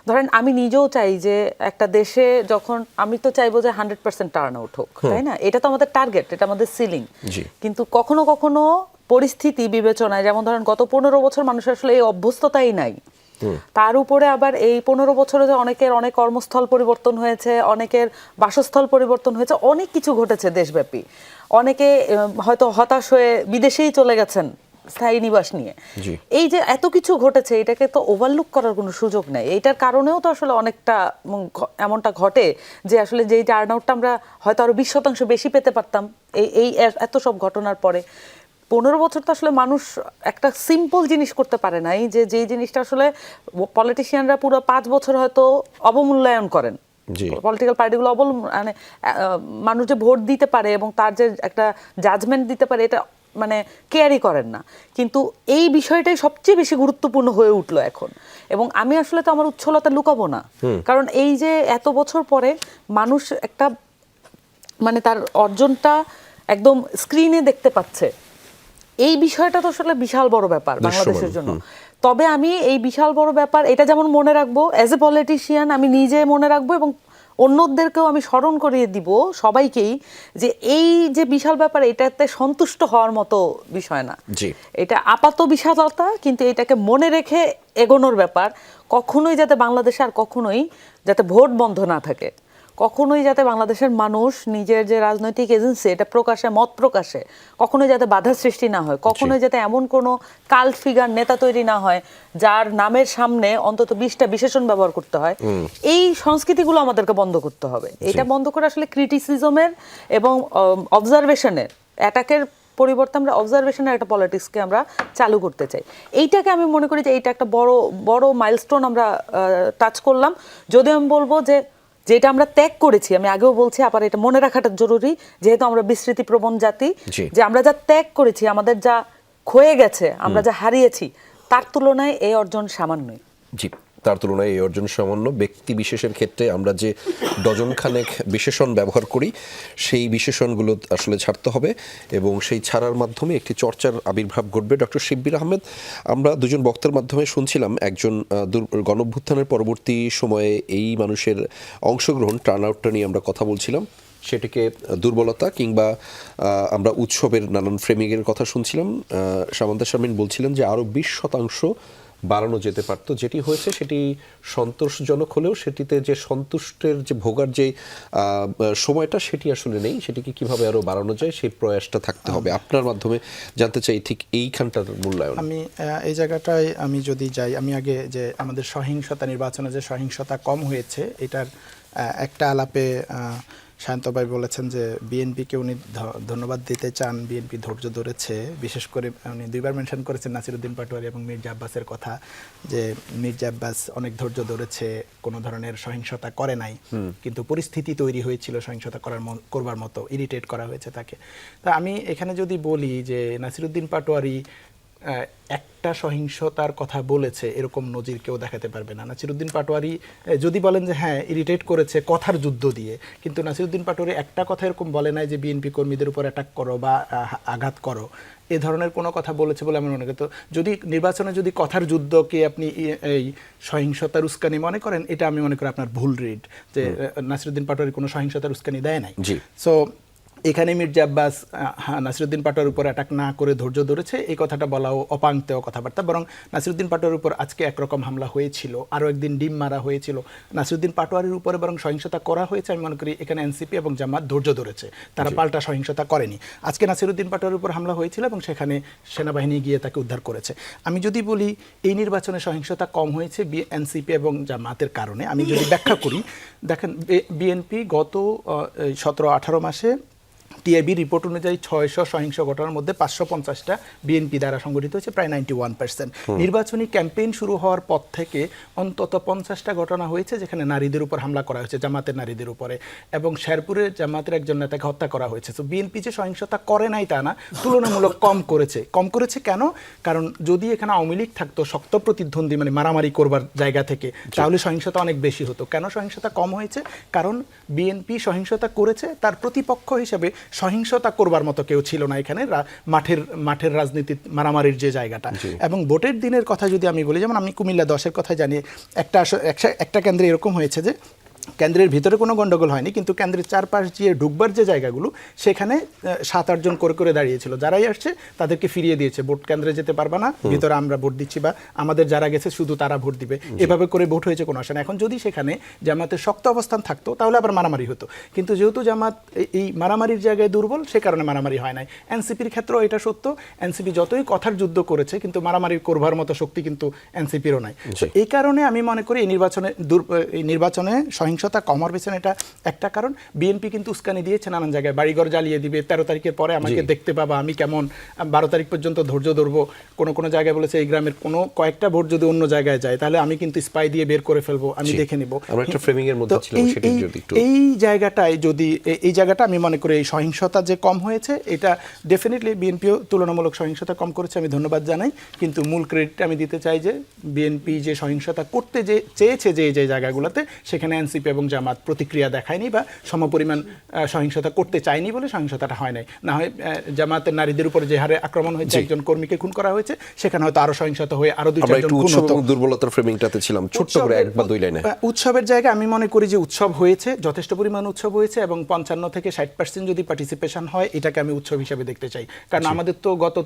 ধরেন আমি নিজেও চাই যে একটা দেশে যখন, আমি তো চাইবো যে 100% টার্ন আউট হোক, তাই না? এটা তো আমাদের টার্গেট, এটা আমাদের সিলিং। কিন্তু কখনো কখনো পরিস্থিতি বিবেচনায়, যেমন ধরেন গত 15 বছর মানুষের আসলে এই অভ্যস্ততাই নাই, তার উপরে আবার এই 15 বছরে যে অনেকের অনেক কর্মস্থল পরিবর্তন হয়েছে, অনেকের বাসস্থল পরিবর্তন হয়েছে, অনেক কিছু ঘটেছে দেশব্যাপী। অনেকে হয়তো হতাশ হয়ে বিদেশেই চলে গেছেন স্থায়ী নিবাস নিয়ে। এই যে এত কিছু ঘটেছে, এটাকে তো ওভারলুক করার কোনো সুযোগ নেই। এইটার কারণেও তো আসলে অনেকটা এমনটা ঘটে যে আসলে যেই টার্ন আউটটা আমরা হয়তো আরো 20% বেশি পেতে পারতাম এই এত সব ঘটনার পরে। 15 বছর তো আসলে মানুষ একটা সিম্পল জিনিস করতে পারে নাই, যেই জিনিসটা আসলে পলিটিশিয়ানরা পুরো 5 বছর হয়তো অবমূল্যায়ন করেন। পলিটিক্যাল পার্টিগুলো মানে মানুষ যে ভোট দিতে পারে এবং তার যে একটা জাজমেন্ট দিতে পারে, এটা মানে কেয়ারই করেন না। কিন্তু এই বিষয়টাই সবচেয়ে বেশি গুরুত্বপূর্ণ হয়ে উঠলো এখন। এবং আমি আসলে তো আমার উচ্ছলতা লুকাবো না, কারণ এই যে এত বছর পরে মানুষ একটা মানে তার অর্জনটা একদম স্ক্রিনে দেখতে পাচ্ছে, এই বিষয়টা তো আসলে বিশাল বড় ব্যাপার বাংলাদেশের জন্য। তবে আমি এই বিশাল বড় ব্যাপার এটা যেমন মনে রাখবো অ্যাজ এ পলিটিশিয়ান, আমি নিজে মনে রাখবো এবং অন্যদেরকেও আমি স্মরণ করিয়ে দিব, সবাইকেই, যে এই যে বিশাল ব্যাপার, এটাতে সন্তুষ্ট হওয়ার মতো বিষয় না। এটা আপাত বিশালতা, কিন্তু এটাকে মনে রেখে এগোনোর ব্যাপার। কখনোই যাতে বাংলাদেশে আর কখনোই যাতে ভোট বন্ধ না থাকে, কখনোই যাতে বাংলাদেশের মানুষ নিজের যে রাজনৈতিক এজেন্সি এটা প্রকাশে, মত প্রকাশে কখনোই যাতে বাধা সৃষ্টি না হয়, কখনোই যাতে এমন কোনো কাল্ট ফিগার নেতা তৈরি না হয় যার নামের সামনে অন্তত 20টা বিশেষণ ব্যবহার করতে হয়। এই সংস্কৃতিগুলো আমাদেরকে বন্ধ করতে হবে। এটা বন্ধ করে আসলে ক্রিটিসিজমের এবং অবজারভেশনের, অ্যাটাকের পরিবর্তে আমরা অবজারভেশনের একটা পলিটিক্সকে আমরা চালু করতে চাই। এইটাকে আমি মনে করি যে এইটা একটা বড় বড় মাইলস্টোন আমরা টাচ করলাম। যদিও আমি বলবো যে যেটা আমরা ত্যাগ করেছি, আমি আগেও বলছি, আবার এটা মনে রাখাটা জরুরি, যেহেতু আমরা বিস্মৃতিপ্রবণ জাতি, যে আমরা যা ত্যাগ করেছি, আমাদের যা ক্ষয়ে গেছে, আমরা যা হারিয়েছি, তার তুলনায় এই অর্জন সামান্যই। তার তুলনায় এই অর্জন সামান্য। ব্যক্তি বিশেষের ক্ষেত্রে আমরা যে ডজনখানেক বিশেষণ ব্যবহার করি, সেই বিশেষণগুলো আসলে ছাড়তে হবে এবং সেই ছাড়ার মাধ্যমে একটি চর্চার আবির্ভাব ঘটবে। ডক্টর শিব্বির আহমেদ, আমরা দুজন বক্তার মাধ্যমে শুনছিলাম একজন গণঅভ্যুত্থানের পরবর্তী সময়ে এই মানুষের অংশগ্রহণ, টার্ন আউটটা নিয়ে আমরা কথা বলছিলাম। সেটিকে দুর্বলতা কিংবা আমরা উৎসবের নানান ফ্রেমিংয়ের কথা শুনছিলাম। সামান্তা শারমিন বলছিলেন যে আরও 20% বাড়ানো যেতে পারত, যেটি হয়েছে সেটি সন্তোষজনক হলেও সেটিতে যে সন্তুষ্টের যে ভোগার যে সময়টা সেটি আসলে নেই। সেটিকে কিভাবে আরও বাড়ানো যায় সেই প্রয়াসটা থাকতে হবে। আপনার মাধ্যমে জানতে চাই ঠিক এইখানটার মূল্যায়ন। আমি এই জায়গাটায় আমি যদি যাই, আমি আগে যে আমাদের সহিংসতা, নির্বাচনে যে সহিংসতা কম হয়েছে এটার একটা আলাপে শান্ত ভাই বলেছেন যে বিএনপিকে উনি ধন্যবাদ দিতে চান, বিএনপি ধৈর্য ধরেছে। বিশেষ করে উনি দুইবার মেনশন করেছেন নাসিরউদ্দিন পাটোয়ারি এবং মির্জা আব্বাসের কথা, যে মির্জা আব্বাস অনেক ধৈর্য ধরেছে, কোনো ধরনের সহিংসতা করে নাই, কিন্তু পরিস্থিতি তৈরি হয়েছিল সহিংসতা করবার মতো, ইরিটেট করা হয়েছে তাকে। তা আমি এখানে যদি বলি যে নাসিরউদ্দিন পাটোয়ারি একটা সহিংসতার কথা বলেছে এরকম নজির কেউ দেখাতে পারবে না। নাসিরউদ্দিন পাটোয়ারি যদি বলেন যে হ্যাঁ ইরিটেট করেছে কথার যুদ্ধ দিয়ে, কিন্তু নাসিরউদ্দিন পাটোয়ারি একটা কথা এরকম বলে নাই যে বিএনপি কর্মীদের উপর অ্যাটাক করো বা আঘাত করো, এ ধরনের কোনো কথা বলেছে বলে আমি মনে করি। তো যদি নির্বাচনে যদি কথার যুদ্ধকে আপনি এই সহিংসতার উস্কানি মনে করেন, এটা আমি মনে করি আপনার ভুল রিড, যে নাসিরউদ্দিন পাটোয়ারি কোনো সহিংসতার উস্কানি দেয় নাই। সো এখানে মির্জা আব্বাস নাসিরউদ্দিন পাটোয়ারির উপর অ্যাটাক না করে ধৈর্য ধরেছে, এই কথাটা বলাও অপাংতেয় কথাবার্তা। বরং নাসিরউদ্দিন পাটোয়ারির উপর আজকে একরকম হামলা হয়েছিল, আরও একদিন ডিম মারা হয়েছিল, নাসিরউদ্দিন পাটোয়ারির উপরে বরং সহিংসতা করা হয়েছে। আমি মনে করি এখানে এনসিপি এবং জামাত ধৈর্য ধরেছে, তারা পাল্টা সহিংসতা করেনি। আজকে নাসিরউদ্দিন পাটোয়ারির উপর হামলা হয়েছিল এবং সেখানে সেনাবাহিনী গিয়ে তাকে উদ্ধার করেছে। আমি যদি বলি এই নির্বাচনে সহিংসতা কম হয়েছে এনসিপি এবং জামাতের কারণে, আমি যদি ব্যাখ্যা করি, দেখেন বিএনপি গত 17-18 মাসে টিআইবি রিপোর্ট অনুযায়ী 600 সহিংস ঘটনার মধ্যে 550টা বিএনপি দ্বারা সংগঠিত হয়েছে, প্রায় 91%। নির্বাচনী ক্যাম্পেইন শুরু হওয়ার পর থেকে অন্তত 50টা ঘটনা হয়েছে যেখানে নারীদের উপর হামলা করা হয়েছে, জামাতের নারীদের উপরে, এবং শেরপুরে জামাতের একজন নেতাকে হত্যা করা হয়েছে। তো বিএনপি যে সহিংসতা করে নাই তা না, তুলনামূলক কম করেছে। কেন? কারণ যদি এখানে আওয়ামী লীগ থাকতো শক্ত প্রতিদ্বন্দ্বী, মানে মারামারি করবার জায়গা থেকে, তাহলে সহিংসতা অনেক বেশি হতো। কেন সহিংসতা কম হয়েছে? কারণ বিএনপি সহিংসতা করেছে, তার প্রতিপক্ষ হিসেবে সহিংসতা করবার মতো কেউ ছিল না এখানে, মাঠের রাজনীতি মারামারির যে জায়গাটা। এবং ভোটের দিনের কথা যদি আমি বলি, যেমন আমি কুমিল্লা 10-এর কথা জানি, একটা কেন্দ্রে এরকম হয়েছে যে কেন্দ্রের ভিতরে কোনো গন্ডগোল হয়নি, কিন্তু কেন্দ্রের চারপাশ দিয়ে ঢুকবার যে জায়গাগুলো সেখানে 7-8 জন করে দাঁড়িয়েছিল, যারাই আসছে তাদেরকে ফিরিয়ে দিয়েছে, ভোট কেন্দ্রে যেতে পারবা না, ভিতরে আমরা ভোট দিচ্ছি, বা আমাদের যারা গেছে শুধু তারা ভোট দিবে, এভাবে করে ভোট হয়েছে কোনো আসে না। এখন যদি সেখানে জামাতের শক্ত অবস্থান থাকতো তাহলে আবার মারামারি হতো, কিন্তু যেহেতু জামাত এই মারামারির জায়গায় দুর্বল, সে কারণে মারামারি হয় নাই। এনসিপির ক্ষেত্রেও এটা সত্য, এনসিপি যতই কথার যুদ্ধ করেছে কিন্তু মারামারি করবার মতো শক্তি কিন্তু এনসিপিরও নাই। এই কারণে আমি মনে করি এই নির্বাচনে সহিংসতা কমার পেছনে এটা একটা কারণ। বিএনপি কিন্তু উস্কানি দিয়েছে নানান জায়গায়, বাড়িঘর জ্বালিয়ে দিবে, 13 তারিখের পরে আমাকে দেখতে পাবা, আমি কেমন 12 তারিখ পর্যন্ত ধৈর্য ধরবো। কোনো জায়গায় বলেছে এই গ্রামের কয়েকটা ভোট যদি অন্য জায়গায় যায় তাহলে আমি কিন্তু স্পাই দিয়ে বের করে ফেলবো, আমি দেখে নিব। এই জায়গাটা আমি মনে করি এই সহিংসতা যে কম হয়েছে, এটা ডেফিনেটলি বিএনপিও তুলনামূলক সহিংসতা কম করেছে, আমি ধন্যবাদ জানাই। কিন্তু মূল ক্রেডিট আমি দিতে চাই যে বিএনপি যে সহিংসতা করতে চেয়েছে যে জায়গাগুলোতে, সেখানে এনসিপি এবং জামাত প্রতিক্রিয়া দেখায়নি বা সমপরিমাণ সহিংসতা করতে চায়নি বলে সহিংসতাটা হয় নাই। না হয় জামাতের নারীদের উপরে যে হারে আক্রমণ হয়েছে, একজন কর্মীকে খুন করা হয়েছে, সেখানে হয়তো আরো সহিংসতা হয়ে আরো 2-4 জন খুন হতো। দুর্বলতার ফ্রেমিংটাতে ছিলাম, ছোট্ট করে 1 বা 2 লাইনে। উৎসবের জায়গায় আমি মনে করি যে উৎসব হয়েছে, যথেষ্ট পরিমাণ উৎসব হয়েছে, এবং 55 থেকে 60% যদি পার্টিসিপেশন হয়, এটাকে আমি উৎসব হিসেবে দেখতে চাই। কারণ আমাদের তো গত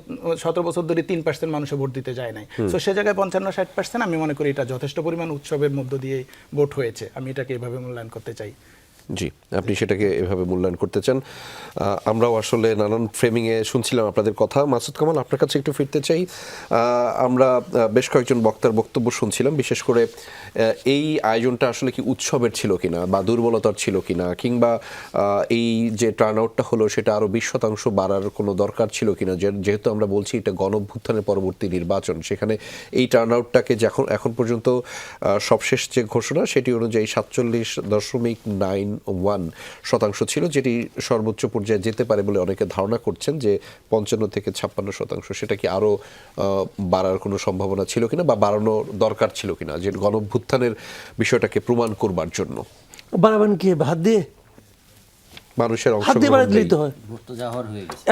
17 বছর ধরে 3% মানুষ ভোট দিতে যায় নাই। তো সে জায়গায় 55-60% আমি মনে করি এটা যথেষ্ট পরিমাণ উৎসবের মধ্য দিয়ে ভোট হয়েছে, আমি এটাকে এভাবে মূল্যায়ন করতে চাই। জি, আপনি সেটাকে এভাবে মূল্যায়ন করতে চান। আমরাও আসলে নানান ফ্রেমিংয়ে শুনছিলাম আপনাদের কথা। মাসুদ কামাল, আপনার কাছে একটু ফিরতে চাই। আমরা বেশ কয়েকজন বক্তার বক্তব্য শুনছিলাম, বিশেষ করে এই আয়োজনটা আসলে কি উৎসবের ছিল কিনা বা দুর্বলতার ছিল কিনা, কিংবা এই যে টার্ন আউটটা হলো সেটা আরও 20% বাড়ার কোনো দরকার ছিল কিনা। যেহেতু আমরা বলছি এটা গণঅভ্যুত্থানের পরবর্তী নির্বাচন, সেখানে এই টার্ন আউটটাকে এখন পর্যন্ত সবশেষ যে ঘোষণা সেটি অনুযায়ী 47.91% ছিল, যেটি সর্বোচ্চ পর্যায়ে যেতে পারে বলে অনেকে ধারণা করছেন যে 55 থেকে 56%। সেটা কি আরও বাড়ার কোনো সম্ভাবনা ছিল কিনা বা বাড়ানো দরকার ছিল কিনা, যে গণঅভ্যুত্থানের বিষয়টাকে প্রমাণ করবার জন্য? বাড়াবেন কি হাত দিয়ে? মানুষের হাত দিয়ে বাড়াতে দিতে হয়।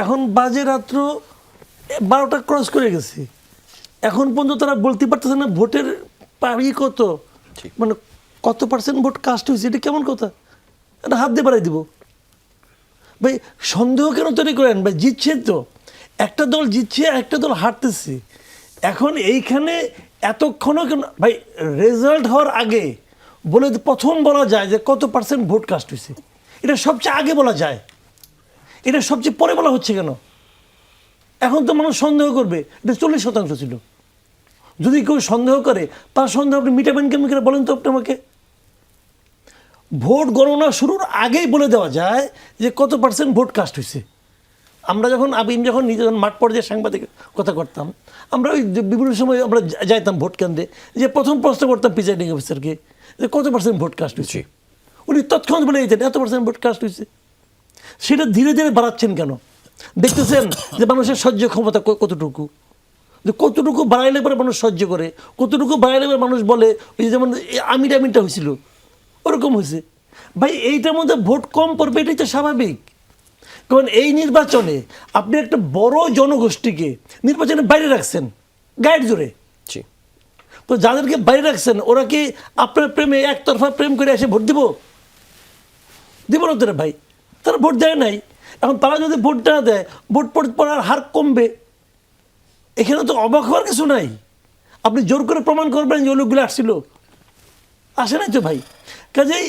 এখন বাজে রাত্র 12টা ক্রস করে গেছে, এখন পর্যন্ত তারা বলতে পারতেছে না ভোটের পাবি কত, মানে কত % ভোট কাস্ট হয়েছে। এটা কেমন কথা? এটা হাত দিয়ে বাড়াই দিব? ভাই সন্দেহ কেন তৈরি করেন ভাই? জিতছে তো, একটা দল জিতছে, একটা দল হারতেছে। এখন এইখানে এতক্ষণও কেন ভাই? রেজাল্ট হওয়ার আগে প্রথম বলা যায় যে কত পার্সেন্ট ভোট কাস্ট হয়েছে, এটা সবচেয়ে আগে বলা যায়, এটা সবচেয়ে পরে বলা হচ্ছে কেন? এখন তো মানুষ সন্দেহ করবে, এটা 40% ছিল। যদি কেউ সন্দেহ করে, তার সন্দেহ আপনি মিটাবেন কেমন করে বলেন তো আপনি আমাকে? ভোট গণনা শুরুর আগেই বলে দেওয়া যায় যে কত পার্সেন্ট ভোট কাস্ট হয়েছে। আমরা যখন নিজে যখন মাঠ পর্যায়ে সাংবাদিক কথা করতাম, আমরা ওই বিভিন্ন সময় আমরা যাইতাম ভোট কেন্দ্রে, যে প্রথম প্রশ্ন করতাম প্রিজাইডিং অফিসারকে যে কত পার্সেন্ট ভোট কাস্ট হয়েছে। উনি তৎক্ষণাৎ বলে দিতেন এত পার্সেন্ট ভোট কাস্ট হয়েছে। সেটা ধীরে ধীরে বাড়াচ্ছেন কেন? দেখতেছেন যে মানুষের সহ্য ক্ষমতা কতটুকু, যে কতটুকু বাড়াইলে পরে মানুষ সহ্য করে, কতটুকু বাড়াইলে পরে মানুষ বলে ওই যেমন আমিনটা হয়েছিল ওরকম হয়েছে। ভাই এইটার মধ্যে ভোট কম পড়বে, এটাই তো স্বাভাবিক। কারণ এই নির্বাচনে আপনি একটা বড় জনগোষ্ঠীকে নির্বাচনে বাইরে রাখছেন গাইড জোরে। তো যাদেরকে বাইরে রাখছেন ওরা কি আপনার প্রেমে একতরফা প্রেম করে এসে ভোট দিব না তোরা ভাই? তারা ভোট দেয় নাই। এখন তারা যদি ভোট না দেয়, ভোট পড়ার হার কমবে। এখানে তো অবাক হওয়ার কিছু নাই। আপনি জোর করে প্রমাণ করবেন যে ওই লোকগুলো আসছিল, আসে নাই তো ভাই। কাজেই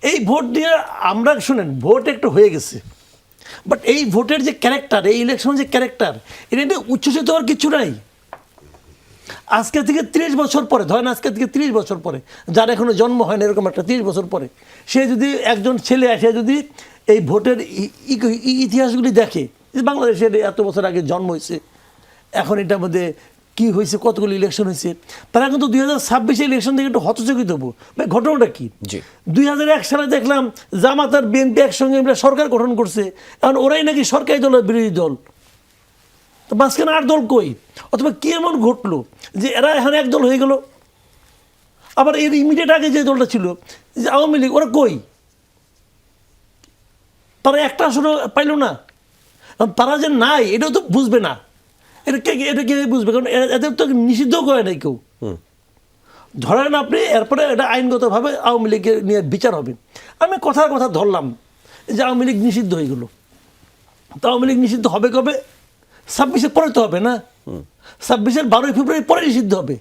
এই ভোট দিয়ে আমরা শুনেন ভোট একটু হয়ে গেছে, বাট এই ভোটের যে ক্যারেক্টার, এই ইলেকশনের যে ক্যারেক্টার, এটা নিয়ে উচ্ছ্বসিত হওয়ার কিছু নাই। আজকে থেকে 30 বছর পরে, ধরেন আজকে থেকে 30 বছর পরে, যার এখনো জন্ম হয় না এরকম একটা 30 বছর পরে, সে যদি একজন ছেলে আসে যদি এই ভোটের ইতিহাসগুলি দেখে যে বাংলাদেশের এত বছর আগে জন্ম হয়েছে, এখন এটার মধ্যে কী হয়েছে, কতগুলো ইলেকশন হয়েছে, তারা কিন্তু 2026 ইলেকশন থেকে একটু হতচকিত হবো। ভাই ঘটনাটা কি? 2001 সালে দেখলাম জামাত আর বিএনপি একসঙ্গে সরকার গঠন করছে, এখন ওরাই নাকি সরকারি দলের বিরোধী দল। তো মাঝখানে 8 দল কই? অথবা কি এমন ঘটলো যে এরা এখানে এক দল হয়ে গেল? আবার এর ইমিডিয়েট আগে যে দলটা ছিল যে আওয়ামী লীগ, ওরা কই? তারা একটা আসলে পাইল না। তারা যে নাই এটাও তো বুঝবে না। এটা কে বুঝবে? কারণ এদের তো নিষিদ্ধ করে নাই কেউ। ধরেন আপনি এরপরে এটা আইনগতভাবে আওয়ামী লীগের নিয়ে বিচার হবে। আমি কথার কথা ধরলাম যে আওয়ামী লীগ নিষিদ্ধ হয়ে গেল। তো আওয়ামী লীগ নিষিদ্ধ হবে কবে? 26-এর পরে তো হবে না, 26-এর 12 ফেব্রুয়ারি পরে নিষিদ্ধ হবে।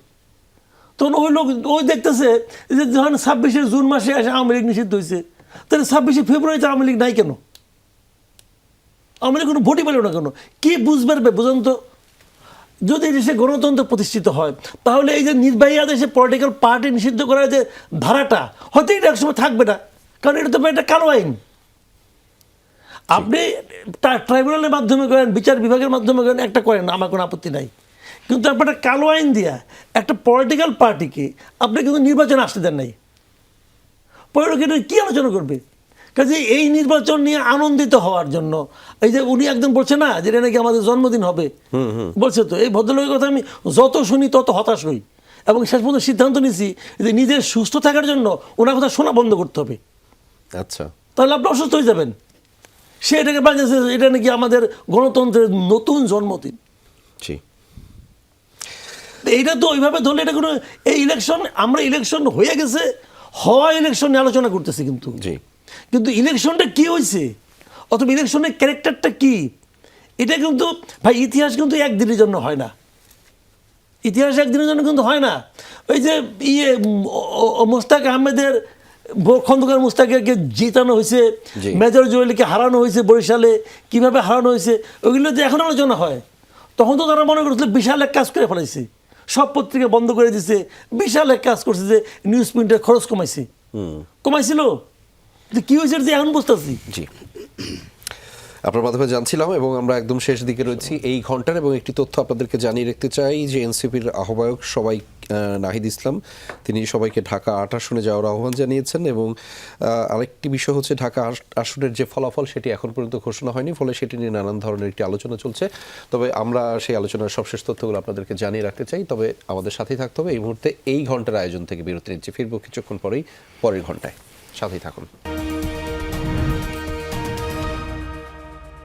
তখন ওই লোক ওই দেখতেছে যে যখন 26-এর জুন মাসে এসে আওয়ামী লীগ নিষিদ্ধ হয়েছে, তাহলে 26-এ ফেব্রুয়ারিতে আওয়ামী লীগ নাই কেন? আওয়ামী লীগ কোনো ভোটই পেল না কেন? কি বুঝবে বুঝুন তো? যদি দেশে গণতন্ত্র প্রতিষ্ঠিত হয় তাহলে এই যে নির্বাহী আদেশে পলিটিক্যাল পার্টি নিষিদ্ধ করার যে ধারাটা হয়তো এটা একসময় থাকবে না, কারণ এটা তো একটা কালো আইন। আপনি ট্রাইব্যুনালের মাধ্যমে করেন, বিচার বিভাগের মাধ্যমে করেন, একটা করেন, আমার কোনো আপত্তি নাই। কিন্তু আপনি একটা কালো আইন দিয়া একটা পলিটিক্যাল পার্টিকে আপনি কিন্তু নির্বাচনে আসতে দেন নাই। পরিণতি কী আলোচনা করবে? কাজে এই নির্বাচন নিয়ে আনন্দিত হওয়ার জন্য এই যে উনি একদম বলছে না যেটা নাকি আমাদের জন্মদিন হবে, বলছে তো এই ভদ্রলোকের কথা আমি যত শুনি তত হতাশ হই, এবং শেষ পর্যন্ত সিদ্ধান্ত নিয়েছি যে নিজের সুস্থ থাকার জন্য ওনার কথা শোনা বন্ধ করতে হবে। আচ্ছা, তাহলে আপনি অসুস্থ হয়ে যাবেন। সে এটাকে বানিয়েছে এটা নাকি আমাদের গণতন্ত্রের নতুন জন্মদিন। এইটা তো ওইভাবে ধরলে এটা কোনো এই ইলেকশন, আমরা ইলেকশন হয়ে গেছে, হওয়া ইলেকশন নিয়ে আলোচনা করতেছি, কিন্তু ইলেকশনটা কি হয়েছে অথবা ইলেকশনের ক্যারেক্টারটা কি, এটা কিন্তু ভাই ইতিহাস কিন্তু একদিনের জন্য হয় না। ইতিহাস একদিনের জন্য কিন্তু হয় না। ওই যে মোস্তাক আহমেদের খন্দকার মুস্তাককে জিতানো হয়েছে, মেজর জুয়েলকে হারানো হয়েছে বরিশালে, কিভাবে হারানো হয়েছে, ওইগুলো যে এখন আলোচনা হয়। তখন তো তারা মনে করছিল বিশাল এক কাজ করে ফেলাইছে, সব পত্রিকা বন্ধ করে দিছে, বিশাল এক কাজ করছে যে নিউজ প্রিন্টের খরচ কমাইছিল। কি হয়েছে যে এখন বুঝতেছি। আপনার মাধ্যমে জানছিলাম এবং আমরা একদম শেষ দিকে রয়েছি এই ঘন্টার, এবং একটি তথ্য আপনাদেরকে জানিয়ে রাখতে চাই যে এনসিপির আহ্বায়ক নাহিদ ইসলাম তিনি সবাইকে ঢাকা 8 আসনে যাওয়ার আহ্বান জানিয়েছেন, এবং আরেকটি বিষয় হচ্ছে ঢাকা 8 আসনের যে ফলাফল সেটি এখন পর্যন্ত ঘোষণা হয়নি, ফলে সেটি নিয়ে নানান ধরনের একটি আলোচনা চলছে। তবে আমরা সেই আলোচনার সবশেষ তথ্যগুলো আপনাদেরকে জানিয়ে রাখতে চাই। তবে আমাদের সাথেই থাকতে হবে। এই মুহূর্তে এই ঘন্টার আয়োজন থেকে বিরতি নিচ্ছি, ফিরবো কিছুক্ষণ পরেই পরের ঘন্টায়, সাথেই থাকুন।